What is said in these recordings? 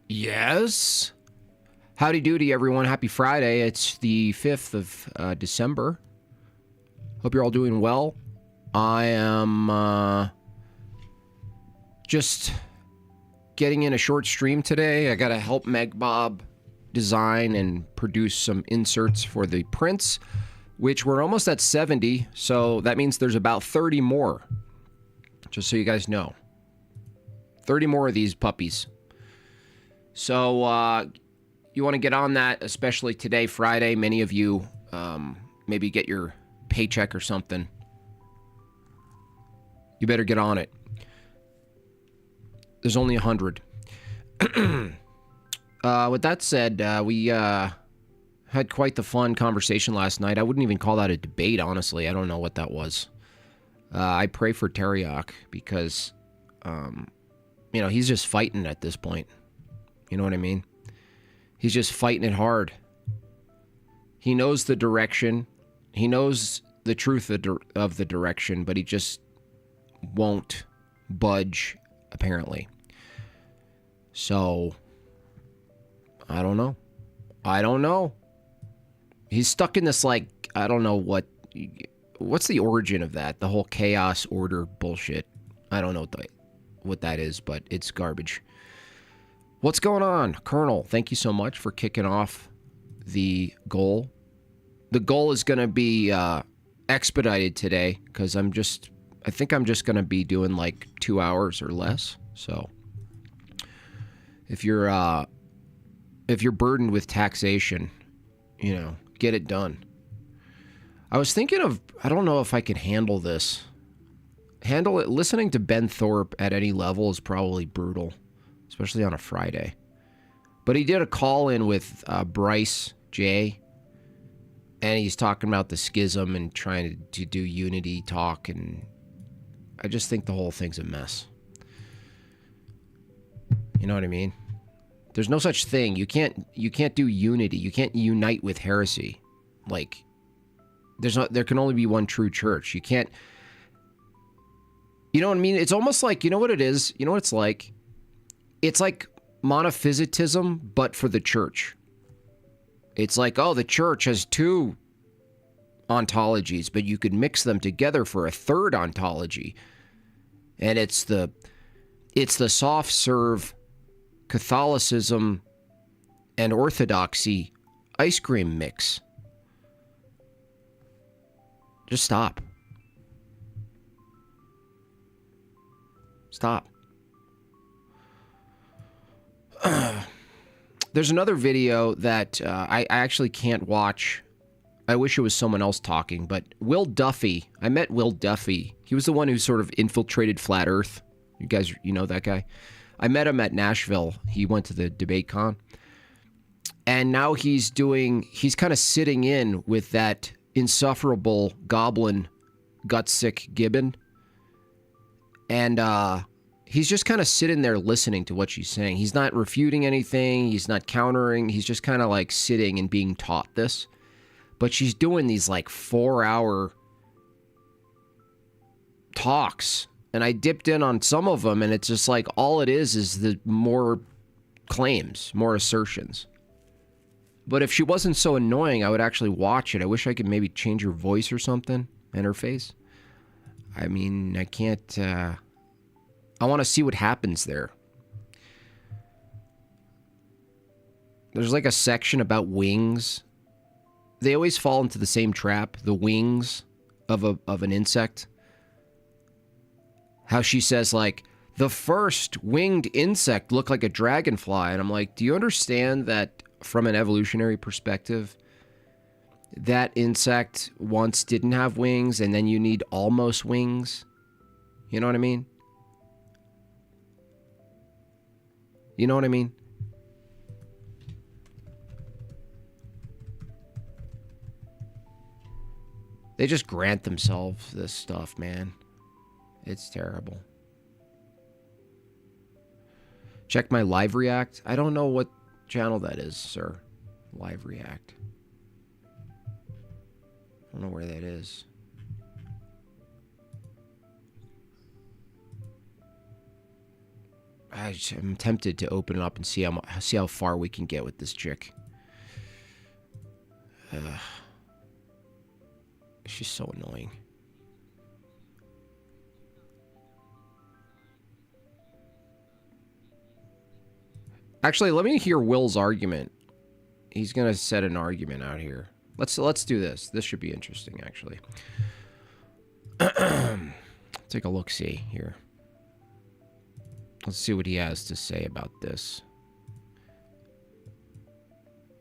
Yes. Howdy doody, everyone. Happy Friday. It's the 5th of December. Hope you're all doing well. I am just getting in a short stream today. I got to help Meg Bob design and produce some inserts for the prints, which we're almost at 70. So that means there's about 30 more. Just so you guys know. 30 more of these puppies. So, you want to get on that, especially today, Friday. Many of you maybe get your paycheck or something. You better get on it. There's only 100. With that said, we had quite the fun conversation last night. I wouldn't even call that a debate, honestly. I don't know what that was. I pray for Teriak because, he's just fighting at this point. You know what I mean? He's just fighting it hard. He knows the direction. He knows the truth of the direction, but he just won't budge, apparently. So, I don't know. He's stuck in this, I don't know what's the origin of that? The whole chaos order bullshit. I don't know what that is, but it's garbage. What's going on? Colonel, thank you so much for kicking off the goal. The goal is going to be expedited today because I think I'm just going to be doing 2 hours or less. So if you're burdened with taxation, get it done. I was thinking I don't know if I could handle this. Handle it. Listening to Ben Thorpe at any level is probably brutal. Especially on a Friday. But he did a call-in with Bryce J. And he's talking about the schism and trying to do unity talk. And I just think the whole thing's a mess. You know what I mean? There's no such thing. You can't do unity. You can't unite with heresy. There can only be one true church. You can't... You know what I mean? It's almost like, you know what it is? You know what it's like? It's like monophysitism, but for the church. It's like, the church has two ontologies, but you could mix them together for a third ontology. And it's the soft serve Catholicism and Orthodoxy ice cream mix. Just stop. Stop. There's another video that I actually can't watch. I wish it was someone else talking, but Will Duffy. I met Will Duffy. He was the one who sort of infiltrated Flat Earth. You guys, you know that guy? I met him at Nashville. He went to the debate con. And now he's kind of sitting in with that insufferable goblin, gutsick Gibbon. And, he's just kind of sitting there listening to what she's saying. He's not refuting anything. He's not countering. He's just kind of sitting and being taught this. But she's doing these 4-hour talks. And I dipped in on some of them, and it's just all it is the more claims, more assertions. But if she wasn't so annoying, I would actually watch it. I wish I could maybe change her voice or something and her face. I mean, I can't... I want to see what happens there. There's a section about wings. They always fall into the same trap, the wings of an insect. How she says the first winged insect looked like a dragonfly, and I'm like, do you understand that from an evolutionary perspective, that insect once didn't have wings, and then you need almost wings? You know what I mean? You know what I mean? They just grant themselves this stuff, man. It's terrible. Check my live react. I don't know what channel that is, sir. Live react. I don't know where that is. I'm tempted to open it up and see how far we can get with this chick. She's so annoying. Actually, let me hear Will's argument. He's gonna set an argument out here. Let's do this. This should be interesting, actually. Take a look-see here. Let's see what he has to say about this.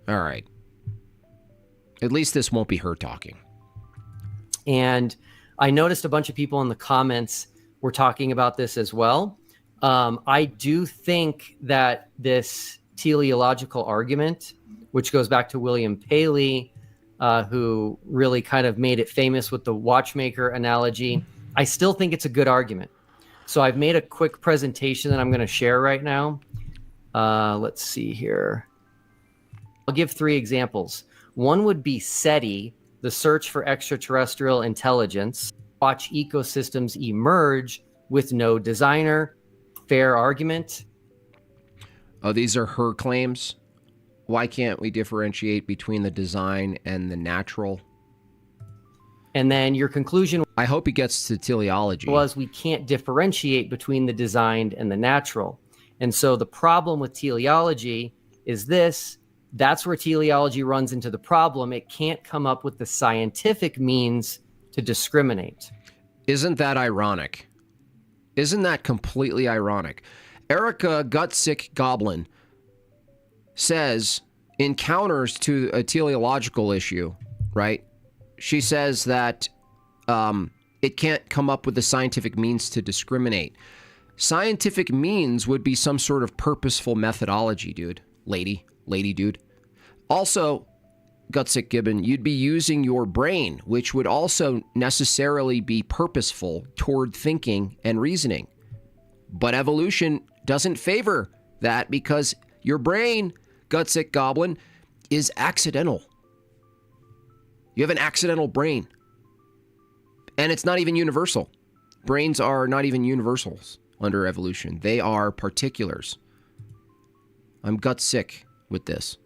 All right. At least this won't be her talking. And I noticed a bunch of people in the comments were talking about this as well. I do think that this teleological argument, which goes back to William Paley, who really kind of made it famous with the watchmaker analogy, I still think it's a good argument. So I've made a quick presentation that I'm going to share right now. Let's see here. I'll give 3 examples. One would be SETI, the search for extraterrestrial intelligence. Watch ecosystems emerge with no designer. Fair argument. Oh, these are her claims? Why can't we differentiate between the design and the natural? And then your conclusion, I hope he gets to teleology, was we can't differentiate between the designed and the natural. And so the problem with teleology is this. That's where teleology runs into the problem. It can't come up with the scientific means to discriminate. Isn't that ironic? Isn't that completely ironic? Erica Gutsick Goblin says, in counters to a teleological issue, right? She says that it can't come up with the scientific means to discriminate. Scientific means would be some sort of purposeful methodology, dude. Lady, dude. Also, Gutsick Gibbon, you'd be using your brain, which would also necessarily be purposeful toward thinking and reasoning. But evolution doesn't favor that because your brain, Gutsick Goblin, is accidental. You have an accidental brain. And it's not even universal. Brains are not even universals under evolution. They are particulars. I'm Gutsick with this.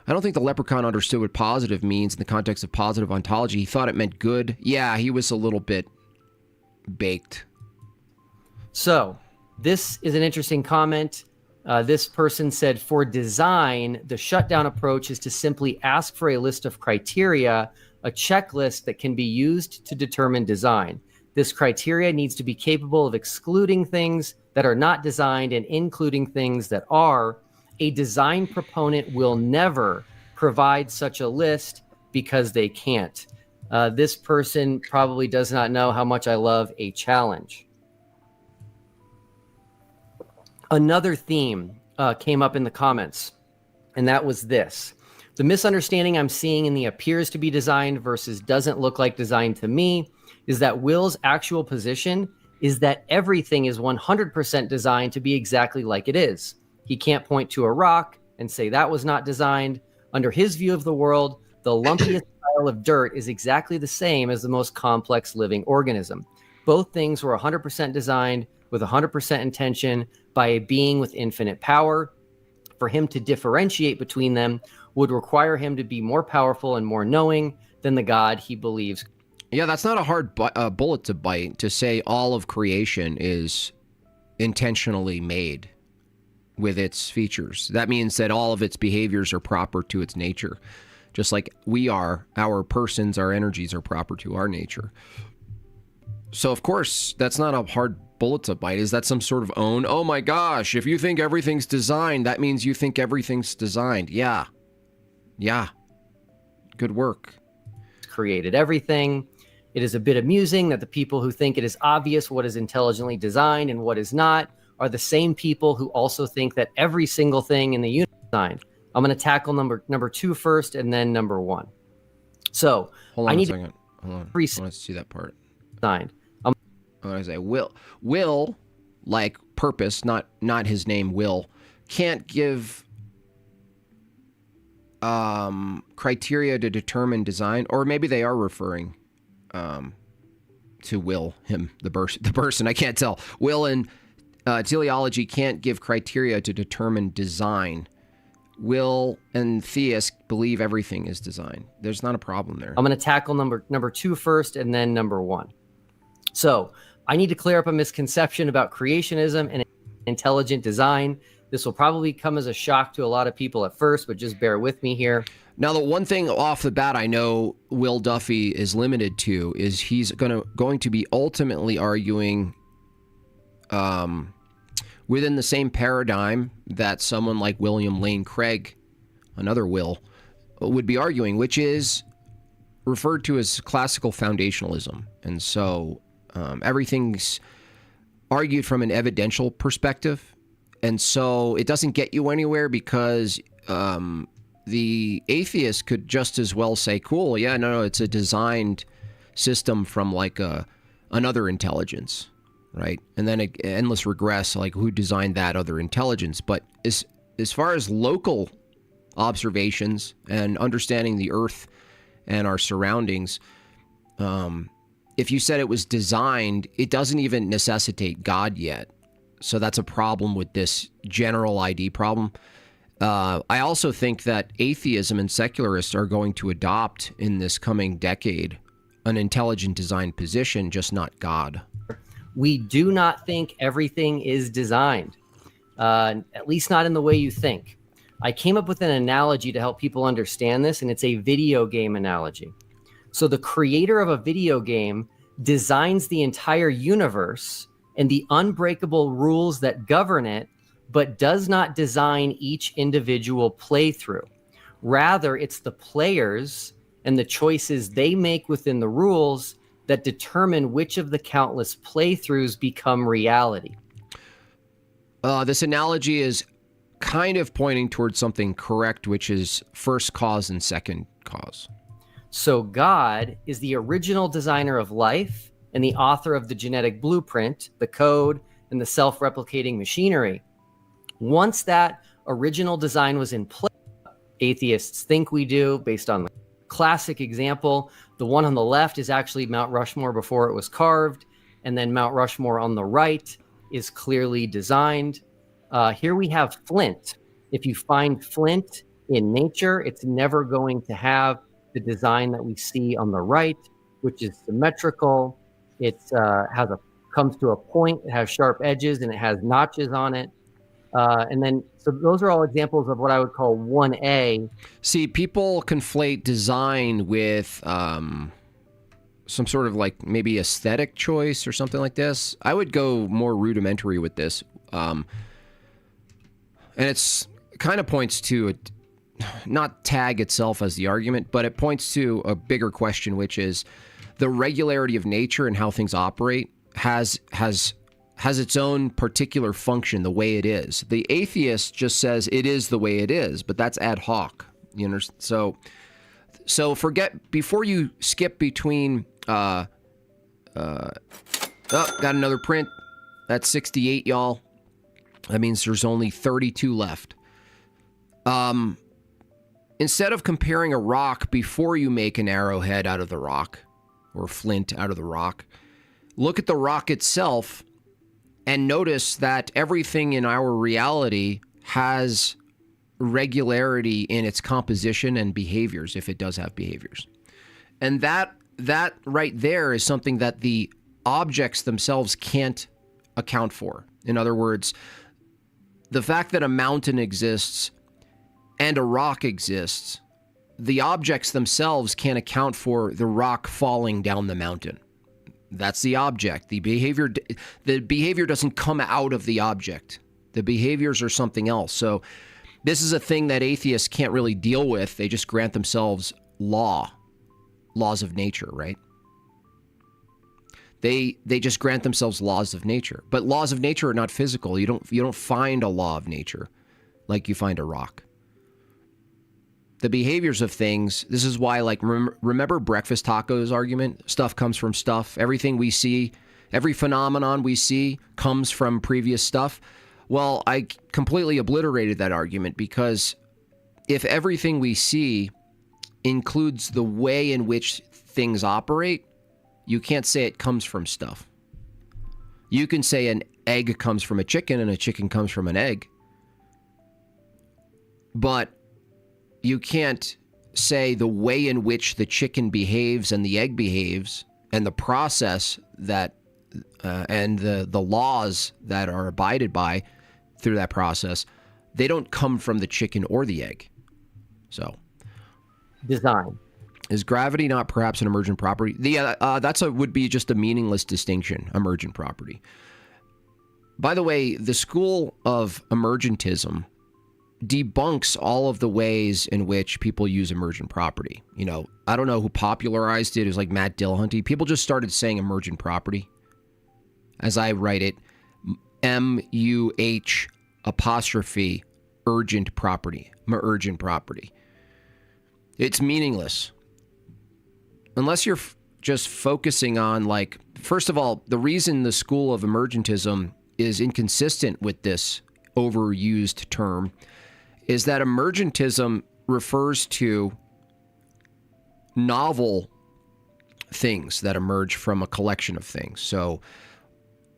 I don't think the leprechaun understood what positive means in the context of positive ontology. He thought it meant good. Yeah, he was a little bit baked. So, this is an interesting comment. This person said, for design, the shutdown approach is to simply ask for a list of criteria, a checklist that can be used to determine design. This criteria needs to be capable of excluding things that are not designed and including things that are. A design proponent will never provide such a list because they can't. This person probably does not know how much I love a challenge. Another theme came up in the comments, and that was this. The misunderstanding I'm seeing in the appears to be designed versus doesn't look like designed to me is that Will's actual position is that everything is 100% designed to be exactly like it is. He can't point to a rock and say that was not designed. Under his view of the world, the lumpiest pile of dirt is exactly the same as the most complex living organism. Both things were 100% designed with 100% intention by a being with infinite power. For him to differentiate between them would require him to be more powerful and more knowing than the God he believes. Yeah, that's not a hard bullet to bite, to say all of creation is intentionally made with its features. That means that all of its behaviors are proper to its nature. Just like we are, our persons, our energies are proper to our nature. So, of course, that's not a hard bullet to bite. Is that some sort of own? Oh my gosh, if you think everything's designed, that means you think everything's designed. Yeah. Yeah. Good work. Created everything. It is a bit amusing that the people who think it is obvious what is intelligently designed and what is not are the same people who also think that every single thing in the universe is designed. I'm going to tackle number 2 first and then number 1. So hold on I need a second. Hold on. Let's see that part. Designed. What I say? Will, like purpose, not his name. Will can't give criteria to determine design, or maybe they are referring to Will, him, the person. I can't tell. Will and teleology can't give criteria to determine design. Will and theists believe everything is design. There's not a problem there. I'm going to tackle number 2 first, and then number 1. So I need to clear up a misconception about creationism and intelligent design. This will probably come as a shock to a lot of people at first, but just bear with me here. Now, the one thing off the bat I know Will Duffy is limited to is he's going to be ultimately arguing within the same paradigm that someone like William Lane Craig, another Will, would be arguing, which is referred to as classical foundationalism. And so everything's argued from an evidential perspective. And so it doesn't get you anywhere because the atheist could just as well say, cool, yeah, no, it's a designed system from like another intelligence, right? And then endless regress, like who designed that other intelligence? But as far as local observations and understanding the earth and our surroundings, if you said it was designed, it doesn't even necessitate God yet. So that's a problem with this general ID problem. I also think that atheism and secularists are going to adopt in this coming decade an intelligent design position, just not God. We do not think everything is designed, at least not in the way you think. I came up with an analogy to help people understand this, and it's a video game analogy. So the creator of a video game designs the entire universe and the unbreakable rules that govern it, but does not design each individual playthrough. Rather, it's the players and the choices they make within the rules that determine which of the countless playthroughs become reality. This analogy is kind of pointing towards something correct, which is first cause and second cause. So God is the original designer of life and the author of the genetic blueprint, the code, and the self-replicating machinery. Once that original design was in place, atheists think we do, based on the classic example. The one on the left is actually Mount Rushmore before it was carved, and then Mount Rushmore on the right is clearly designed. Here we have flint. If you find flint in nature, it's never going to have the design that we see on the right, which is symmetrical. It comes to a point, it has sharp edges, and it has notches on it. So those are all examples of what I would call 1A. See, people conflate design with some sort of like maybe aesthetic choice or something like this. I would go more rudimentary with this. And it's kind of points to not tag itself as the argument, but it points to a bigger question, which is the regularity of nature and how things operate has its own particular function, the way it is. The atheist just says it is the way it is, but that's ad hoc. You know, so forget before you skip between. Got another print. That's 68, y'all. That means there's only 32 left. Instead of comparing a rock before you make an arrowhead out of the rock or flint out of the rock, look at the rock itself and notice that everything in our reality has regularity in its composition and behaviors, if it does have behaviors. And that right there is something that the objects themselves can't account for. In other words, the fact that a mountain exists and a rock exists, the objects themselves can't account for the rock falling down the mountain. That's the object. The behavior doesn't come out of the object. The behaviors are something else. So this is a thing that atheists can't really deal with. They just grant themselves laws of nature, right? They just grant themselves laws of nature. But laws of nature are not physical. You don't find a law of nature like you find a rock. The behaviors of things, this is why, like, remember Breakfast Tacos argument? Stuff comes from stuff. Everything we see, every phenomenon we see comes from previous stuff. Well, I completely obliterated that argument because if everything we see includes the way in which things operate, you can't say it comes from stuff. You can say egg comes from a chicken and a chicken comes from an egg. But you can't say the way in which the chicken behaves and the egg behaves and the process that and the laws that are abided by through that process, they don't come from the chicken or the egg. So, design. Is gravity not perhaps an emergent property? Would be just a meaningless distinction, emergent property. By the way, the school of emergentism debunks all of the ways in which people use emergent property. You know, I don't know who popularized it. It was like Matt Dillahunty. People just started saying emergent property. As I write it, M-U-H apostrophe urgent property. Emergent property. It's meaningless. Unless you're just focusing on, like, first of all, the reason the school of emergentism is inconsistent with this overused term is that emergentism refers to novel things that emerge from a collection of things. So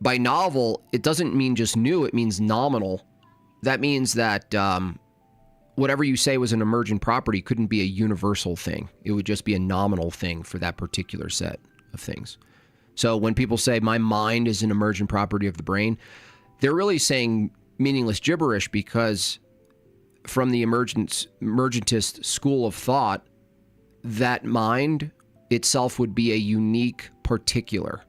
by novel, it doesn't mean just new, it means nominal. That means that whatever you say was an emergent property couldn't be a universal thing. It would just be a nominal thing for that particular set of things. So when people say my mind is an emergent property of the brain, they're really saying meaningless gibberish, because from the emergentist school of thought, that mind itself would be a unique particular.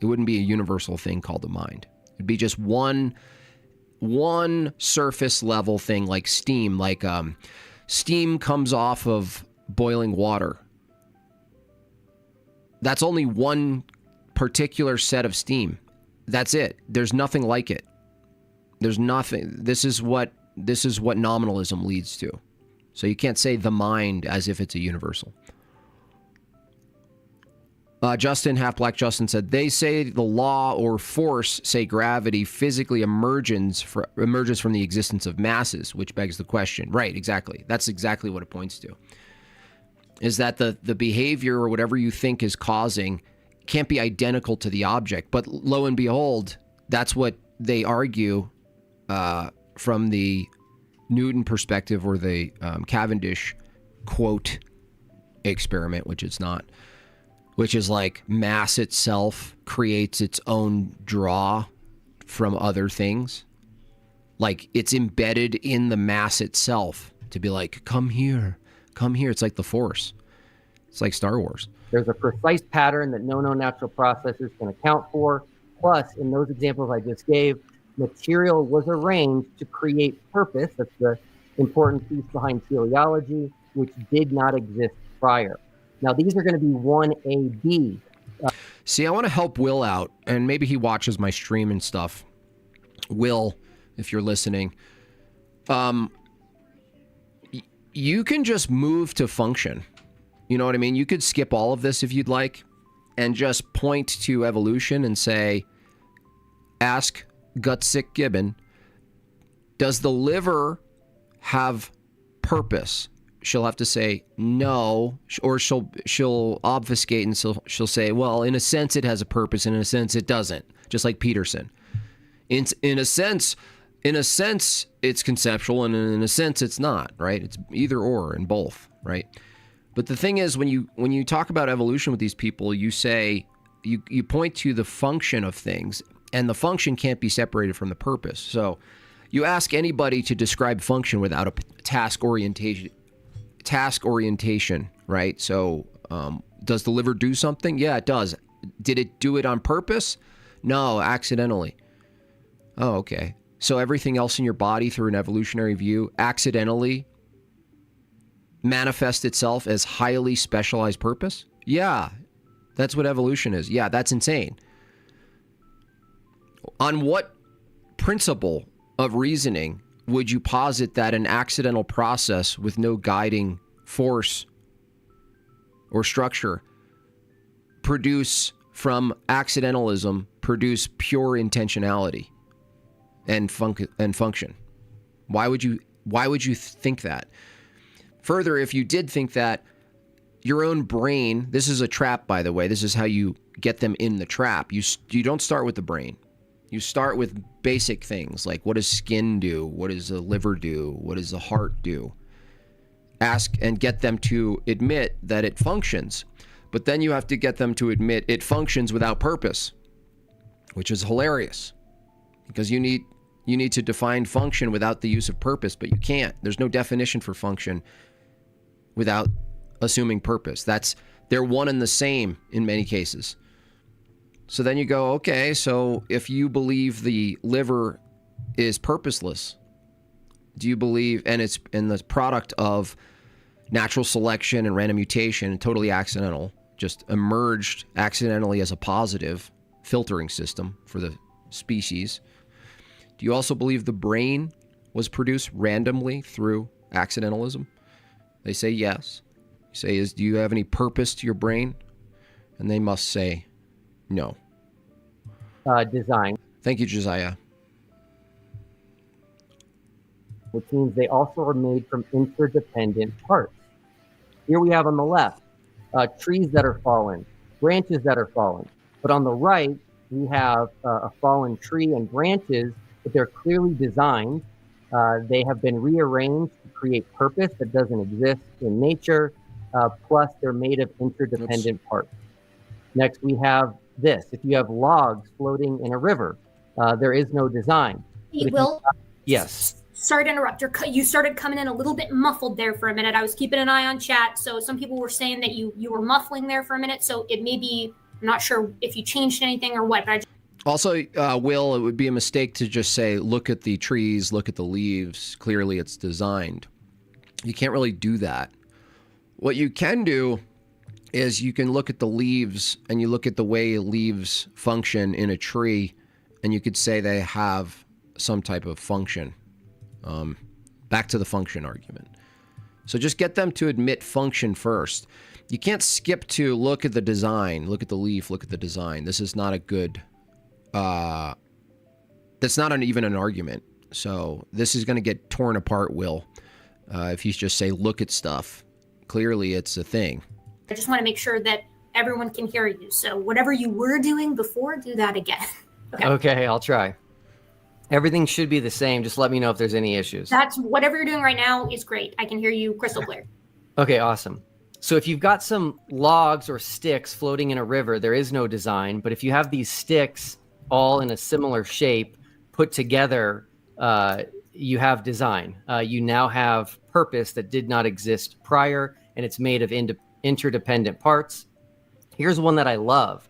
It wouldn't be a universal thing called the mind. It'd be just one surface level thing, like steam. Like steam comes off of boiling water. That's only one particular set of steam. That's it. There's nothing like it. There's nothing. This is what nominalism leads to. So you can't say the mind as if it's a universal. Justin, Half Black Justin said, they say the law or force, say gravity, physically emerges from the existence of masses, which begs the question. Right, exactly. That's exactly what it points to. Is that the behavior or whatever you think is causing can't be identical to the object. But lo and behold, that's what they argue from the Newton perspective, or the Cavendish quote experiment, which it's not. Which is like mass itself creates its own draw from other things. Like it's embedded in the mass itself to be like, come here, come here. It's like the Force. It's like Star Wars. There's a precise pattern that no known natural processes can account for. Plus, in those examples I just gave, material was arranged to create purpose. That's the important piece behind teleology, which did not exist prior. Now, these are going to be 1AB. See, I want to help Will out, and maybe he watches my stream and stuff. Will, if you're listening, you can just move to function. You know what I mean? You could skip all of this if you'd like, and just point to evolution and say, ask Gutsick Gibbon, does the liver have purpose? She'll have to say no, or she'll obfuscate, and she'll say, well, in a sense it has a purpose, and in a sense it doesn't. Just like Peterson. In a sense it's conceptual, and in a sense it's not, right? It's either or and both, right? But the thing is, when you talk about evolution with these people, you say you point to the function of things, and the function can't be separated from the purpose. So you ask anybody to describe function without a task orientation, right? So does the liver do something? Yeah, it does. Did it do it on purpose? No, accidentally. Oh, okay. So everything else in your body, through an evolutionary view, accidentally manifests itself as highly specialized purpose? Yeah, that's what evolution is. Yeah, that's insane. On what principle of reasoning would you posit that an accidental process with no guiding force or structure produce pure intentionality and function? Why would you think that? Further, if you did think that, your own brain, this is a trap, by the way, this is how you get them in the trap. You don't start with the brain. You start with basic things like what does skin do? What does the liver do? What does the heart do? Ask and get them to admit that it functions. But then you have to get them to admit it functions without purpose, which is hilarious because you need to define function without the use of purpose, but you can't. There's no definition for function without assuming purpose. They're one and the same in many cases. So then you go, okay, so if you believe the liver is purposeless, do you believe, and it's in the product of natural selection and random mutation, totally accidental, just emerged accidentally as a positive filtering system for the species? Do you also believe the brain was produced randomly through accidentalism? They say yes. You say, do you have any purpose to your brain? And they must say no. Design. Thank you, Josiah. Which means they also are made from interdependent parts. Here we have on the left, trees that are fallen, branches that are fallen. But on the right, we have a fallen tree and branches, but they're clearly designed. They have been rearranged to create purpose that doesn't exist in nature. Plus, they're made of interdependent parts. Next, we have this. If you have logs floating in a river, there is no design. Yes. Sorry to interrupt. You started coming in a little bit muffled there for a minute. I was keeping an eye on chat. So some people were saying that you were muffling there for a minute. So it may be, I'm not sure if you changed anything or what. But Also, Will, it would be a mistake to just say, look at the trees, look at the leaves. Clearly it's designed. You can't really do that. What you can do is you can look at the leaves and you look at the way leaves function in a tree, and you could say they have some type of function. Back to the function argument. So just get them to admit function first. You can't skip to look at the design, look at the leaf, look at the design. This is not a good, that's not even an argument. So this is going to get torn apart, Will, if you just say, look at stuff. Clearly it's a thing. I just want to make sure that everyone can hear you. So whatever you were doing before, do that again. Okay, I'll try. Everything should be the same. Just let me know if there's any issues. That's whatever you're doing right now is great. I can hear you crystal clear. Okay, awesome. So if you've got some logs or sticks floating in a river, there is no design. But if you have these sticks all in a similar shape put together, you have design. You now have purpose that did not exist prior, and it's made of interdependent parts. Here's one that I love.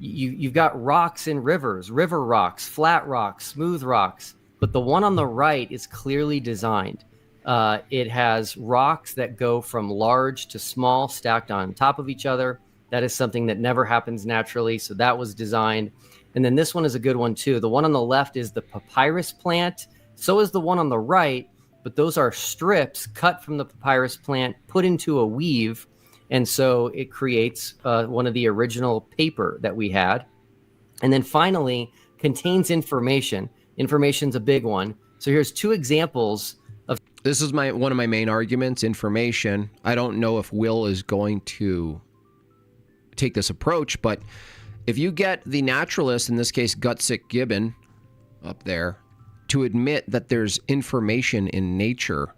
You've got rocks in rivers, river rocks, flat rocks, smooth rocks, but the one on the right is clearly designed. It has rocks that go from large to small stacked on top of each other. That is something that never happens naturally, so that was designed. And then this one is a good one too. The one on the left is the papyrus plant. So is the one on the right, but those are strips cut from the papyrus plant, put into a weave. And so it creates one of the original paper that we had. And then finally, contains information. Information's a big one. So here's two examples of. This is one of my main arguments, information. I don't know if Will is going to take this approach, but if you get the naturalist, in this case, Gutsick Gibbon, up there, to admit that there's information in nature,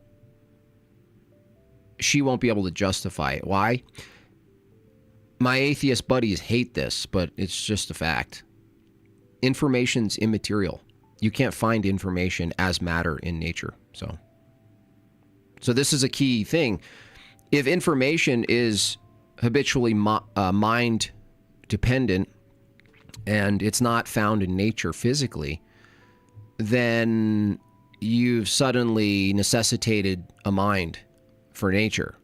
she won't be able to justify it. Why? My atheist buddies hate this, but it's just a fact. Information's immaterial. You can't find information as matter in nature. So this is a key thing. If information is habitually mind dependent and it's not found in nature physically, then you've suddenly necessitated a mind for nature,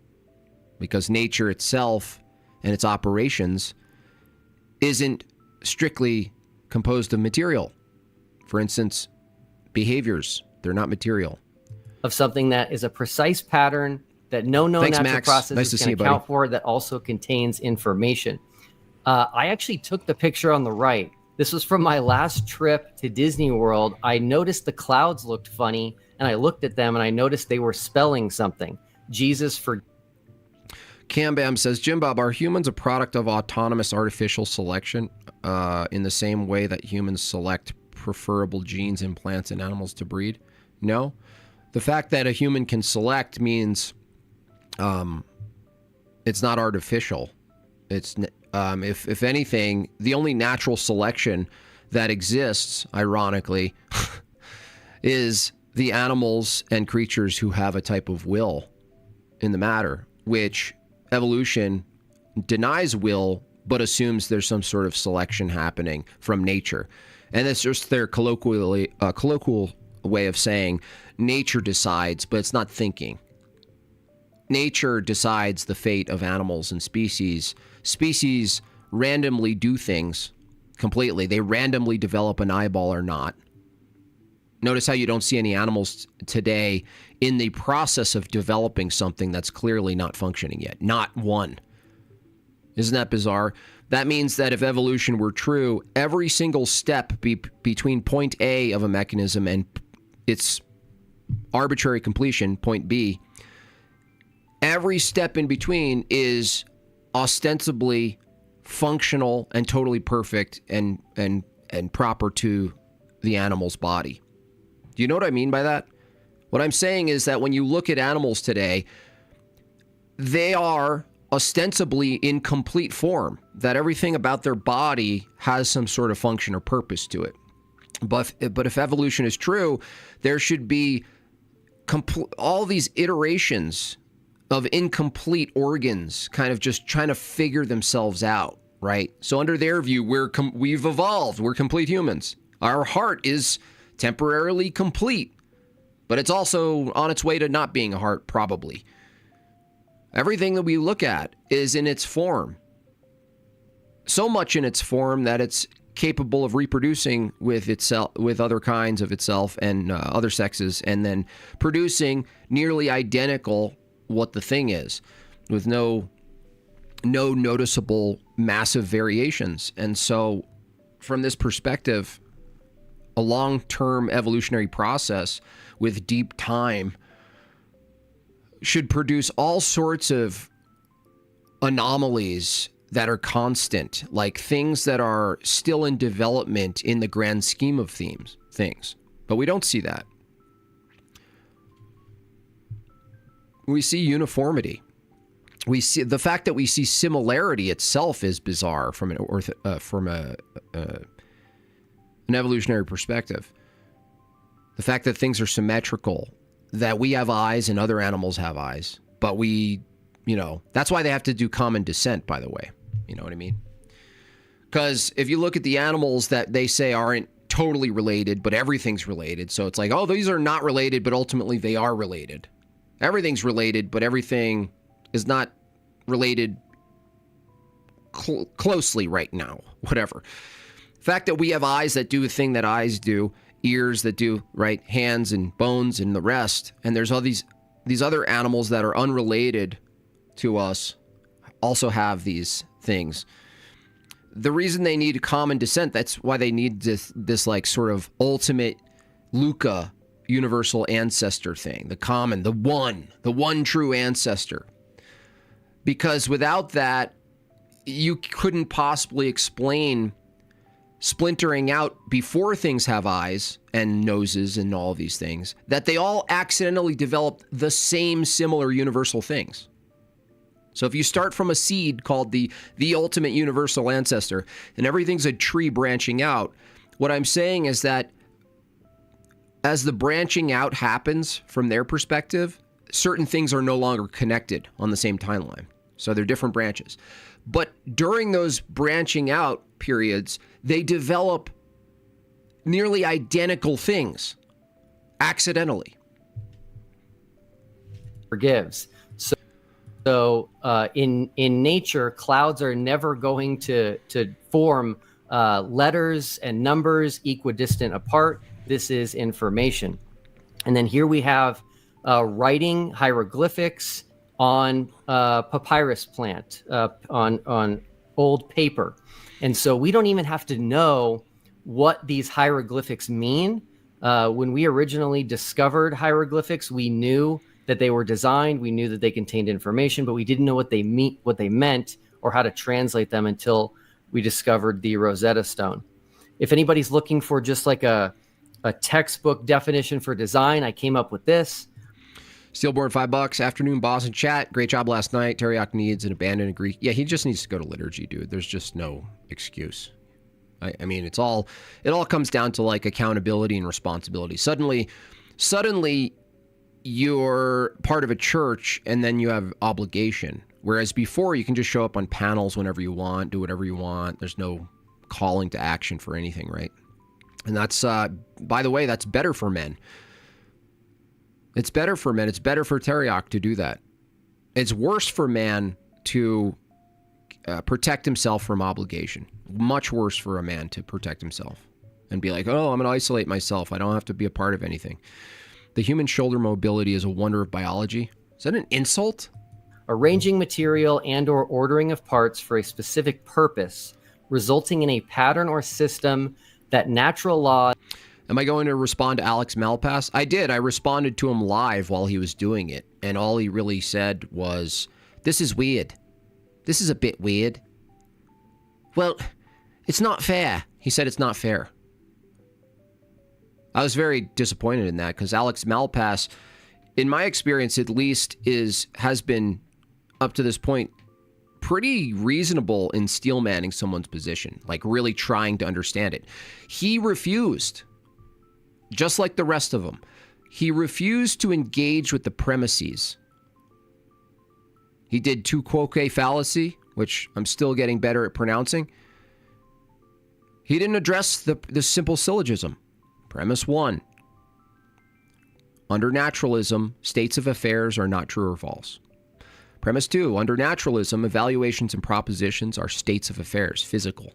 because nature itself and its operations isn't strictly composed of material. For instance, behaviors, they're not material. Of something that is a precise pattern that no known natural Max. process Nice can account for, that also contains information. I actually took the picture on the right. This was from my last trip to Disney World. I noticed the clouds looked funny, and I looked at them and I noticed they were spelling something. Jesus for. Cam Bam says, Jim Bob, are humans a product of autonomous artificial selection in the same way that humans select preferable genes in plants and animals to breed? No. The fact that a human can select means it's not artificial. It's if anything, the only natural selection that exists, ironically, is the animals and creatures who have a type of will in the matter, which evolution denies will, but assumes there's some sort of selection happening from nature. And it's just their colloquial way of saying nature decides, but it's not thinking. Nature decides the fate of animals and species. Species randomly do things completely. They randomly develop an eyeball or not. Notice how you don't see any animals today in the process of developing something that's clearly not functioning yet. Not one. Isn't that bizarre? That means that if evolution were true, every single step between point A of a mechanism and its arbitrary completion, point B, every step in between is ostensibly functional and totally perfect and proper to the animal's body. Do you know what I mean by that? What I'm saying is that when you look at animals today, they are ostensibly in complete form, that everything about their body has some sort of function or purpose to it. But if evolution is true, there should be all these iterations of incomplete organs kind of just trying to figure themselves out, right? So under their view, we've evolved. We're complete humans. Our heart is temporarily complete, but it's also on its way to not being a heart, probably. Everything that we look at is in its form. So much in its form that it's capable of reproducing with itself, with other kinds of itself and other sexes, and then producing nearly identical what the thing is, with no noticeable massive variations. And so from this perspective, a long-term evolutionary process with deep time should produce all sorts of anomalies that are constant, like things that are still in development in the grand scheme of things. But we don't see that. We see uniformity. We see the fact that we see similarity itself is bizarre from an evolutionary perspective. The fact that things are symmetrical, that we have eyes and other animals have eyes, but that's why they have to do common descent, by the way. You know what I mean? Because if you look at the animals that they say aren't totally related, but everything's related. So it's like, oh, these are not related, but ultimately they are related. Everything's related, but everything is not related closely right now. Whatever. The fact that we have eyes that do a thing that eyes do, ears that do, right, hands and bones and the rest, and there's all these other animals that are unrelated to us also have these things. The reason they need common descent, that's why they need this like sort of ultimate Luca universal ancestor thing, the one true ancestor. Because without that, you couldn't possibly explain splintering out before things have eyes and noses and all these things, that they all accidentally developed the same similar universal things. So if you start from a seed called the ultimate universal ancestor and everything's a tree branching out, what I'm saying is that as the branching out happens from their perspective, certain things are no longer connected on the same timeline. So they're different branches. But during those branching out periods, they develop nearly identical things accidentally. Forgives. So in nature, clouds are never going to form letters and numbers equidistant apart. This is information. And then here we have writing hieroglyphics on papyrus plant, on old paper. And so we don't even have to know what these hieroglyphics mean. When we originally discovered hieroglyphics, we knew that they were designed. We knew that they contained information, but we didn't know what they meant or how to translate them until we discovered the Rosetta Stone. If anybody's looking for just like a textbook definition for design, I came up with this. Steelborn, $5. Afternoon, boss in chat. Great job last night. Teriak needs an abandoned Greek. Yeah, he just needs to go to liturgy, dude. There's just no excuse. I mean, it all comes down to like accountability and responsibility. Suddenly you're part of a church and then you have obligation. Whereas before you can just show up on panels whenever you want, do whatever you want. There's no calling to action for anything, right? And that's, by the way, that's better for men. It's better for men. It's better for Teriak to do that. It's worse for man to protect himself from obligation. Much worse for a man to protect himself and be like, oh, I'm going to isolate myself. I don't have to be a part of anything. The human shoulder mobility is a wonder of biology. Is that an insult? Arranging material and or ordering of parts for a specific purpose, resulting in a pattern or system that natural law... Am I going to respond to Alex Malpass? I did. I responded to him live while he was doing it. And all he really said was, this is weird. This is a bit weird. Well, it's not fair. He said it's not fair. I was very disappointed in that because Alex Malpass, in my experience at least, has been, up to this point, pretty reasonable in steel manning someone's position, like really trying to understand it. He refused. Just like the rest of them, he refused to engage with the premises. He did tu quoque fallacy, which I'm still getting better at pronouncing. He didn't address the simple syllogism. Premise 1. Under naturalism, states of affairs are not true or false. Premise 2. Under naturalism, evaluations and propositions are states of affairs, physical.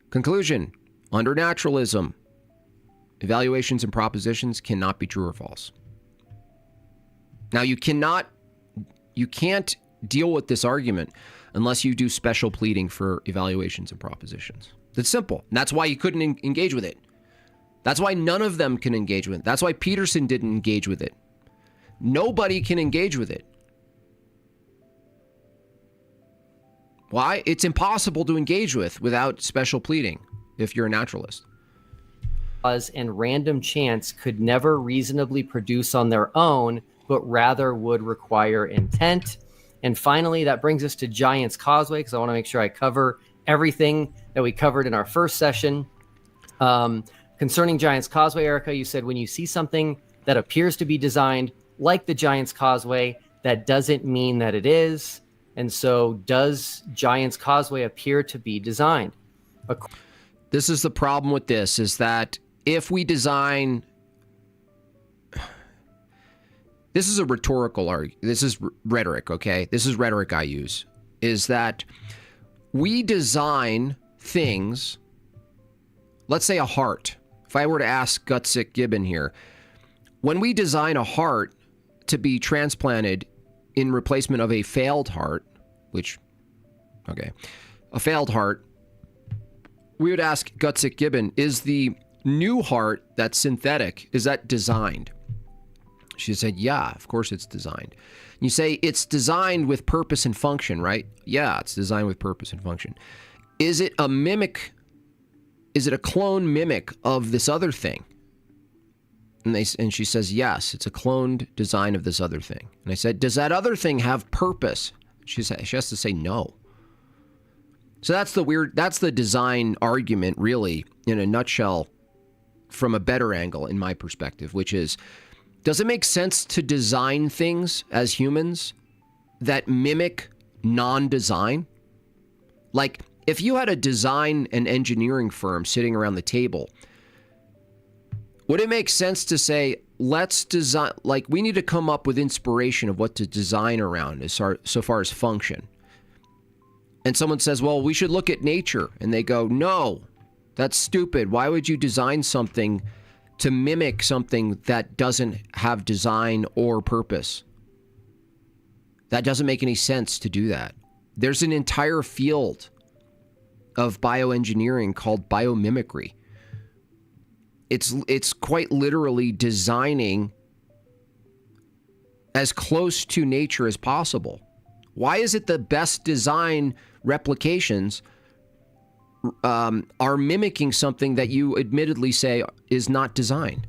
Conclusion. Under naturalism, evaluations and propositions cannot be true or false. Now, you can't deal with this argument unless you do special pleading for evaluations and propositions. That's simple. And that's why you couldn't engage with it. That's why none of them can engage with it. That's why Peterson didn't engage with it. Nobody can engage with it. Why? It's impossible to engage without special pleading if you're a naturalist. And random chance could never reasonably produce on their own, but rather would require intent. And finally, that brings us to Giant's Causeway, because I want to make sure I cover everything that we covered in our first session. Concerning Giant's Causeway, Erica, you said when you see something that appears to be designed like the Giant's Causeway, that doesn't mean that it is. And so does Giant's Causeway appear to be designed? This is the problem with this, is that if we design... This is a rhetorical argument. This is rhetoric, okay? This is rhetoric I use. Is that we design things, let's say a heart. If I were to ask Gutsick Gibbon here, when we design a heart to be transplanted in replacement of a failed heart, a failed heart, we would ask Gutsick Gibbon, is the new heart that's synthetic, is that designed? She said, yeah, of course it's designed. And you say, it's designed with purpose and function, right? Yeah, it's designed with purpose and function. Is it a mimic? Is it a clone mimic of this other thing? And she says, yes, it's a cloned design of this other thing. And I said, does that other thing have purpose? She has to say no. So that's the design argument, really, in a nutshell, from a better angle, in my perspective, which is, does it make sense to design things as humans that mimic non-design? Like, if you had a design and engineering firm sitting around the table, would it make sense to say, let's design, like, we need to come up with inspiration of what to design around so far as function? And someone says, well, we should look at nature. And they go, no, that's stupid. Why would you design something to mimic something that doesn't have design or purpose? That doesn't make any sense to do that. There's an entire field of bioengineering called biomimicry. It's quite literally designing as close to nature as possible? Why is it the best design replications are mimicking something that you admittedly say is not design?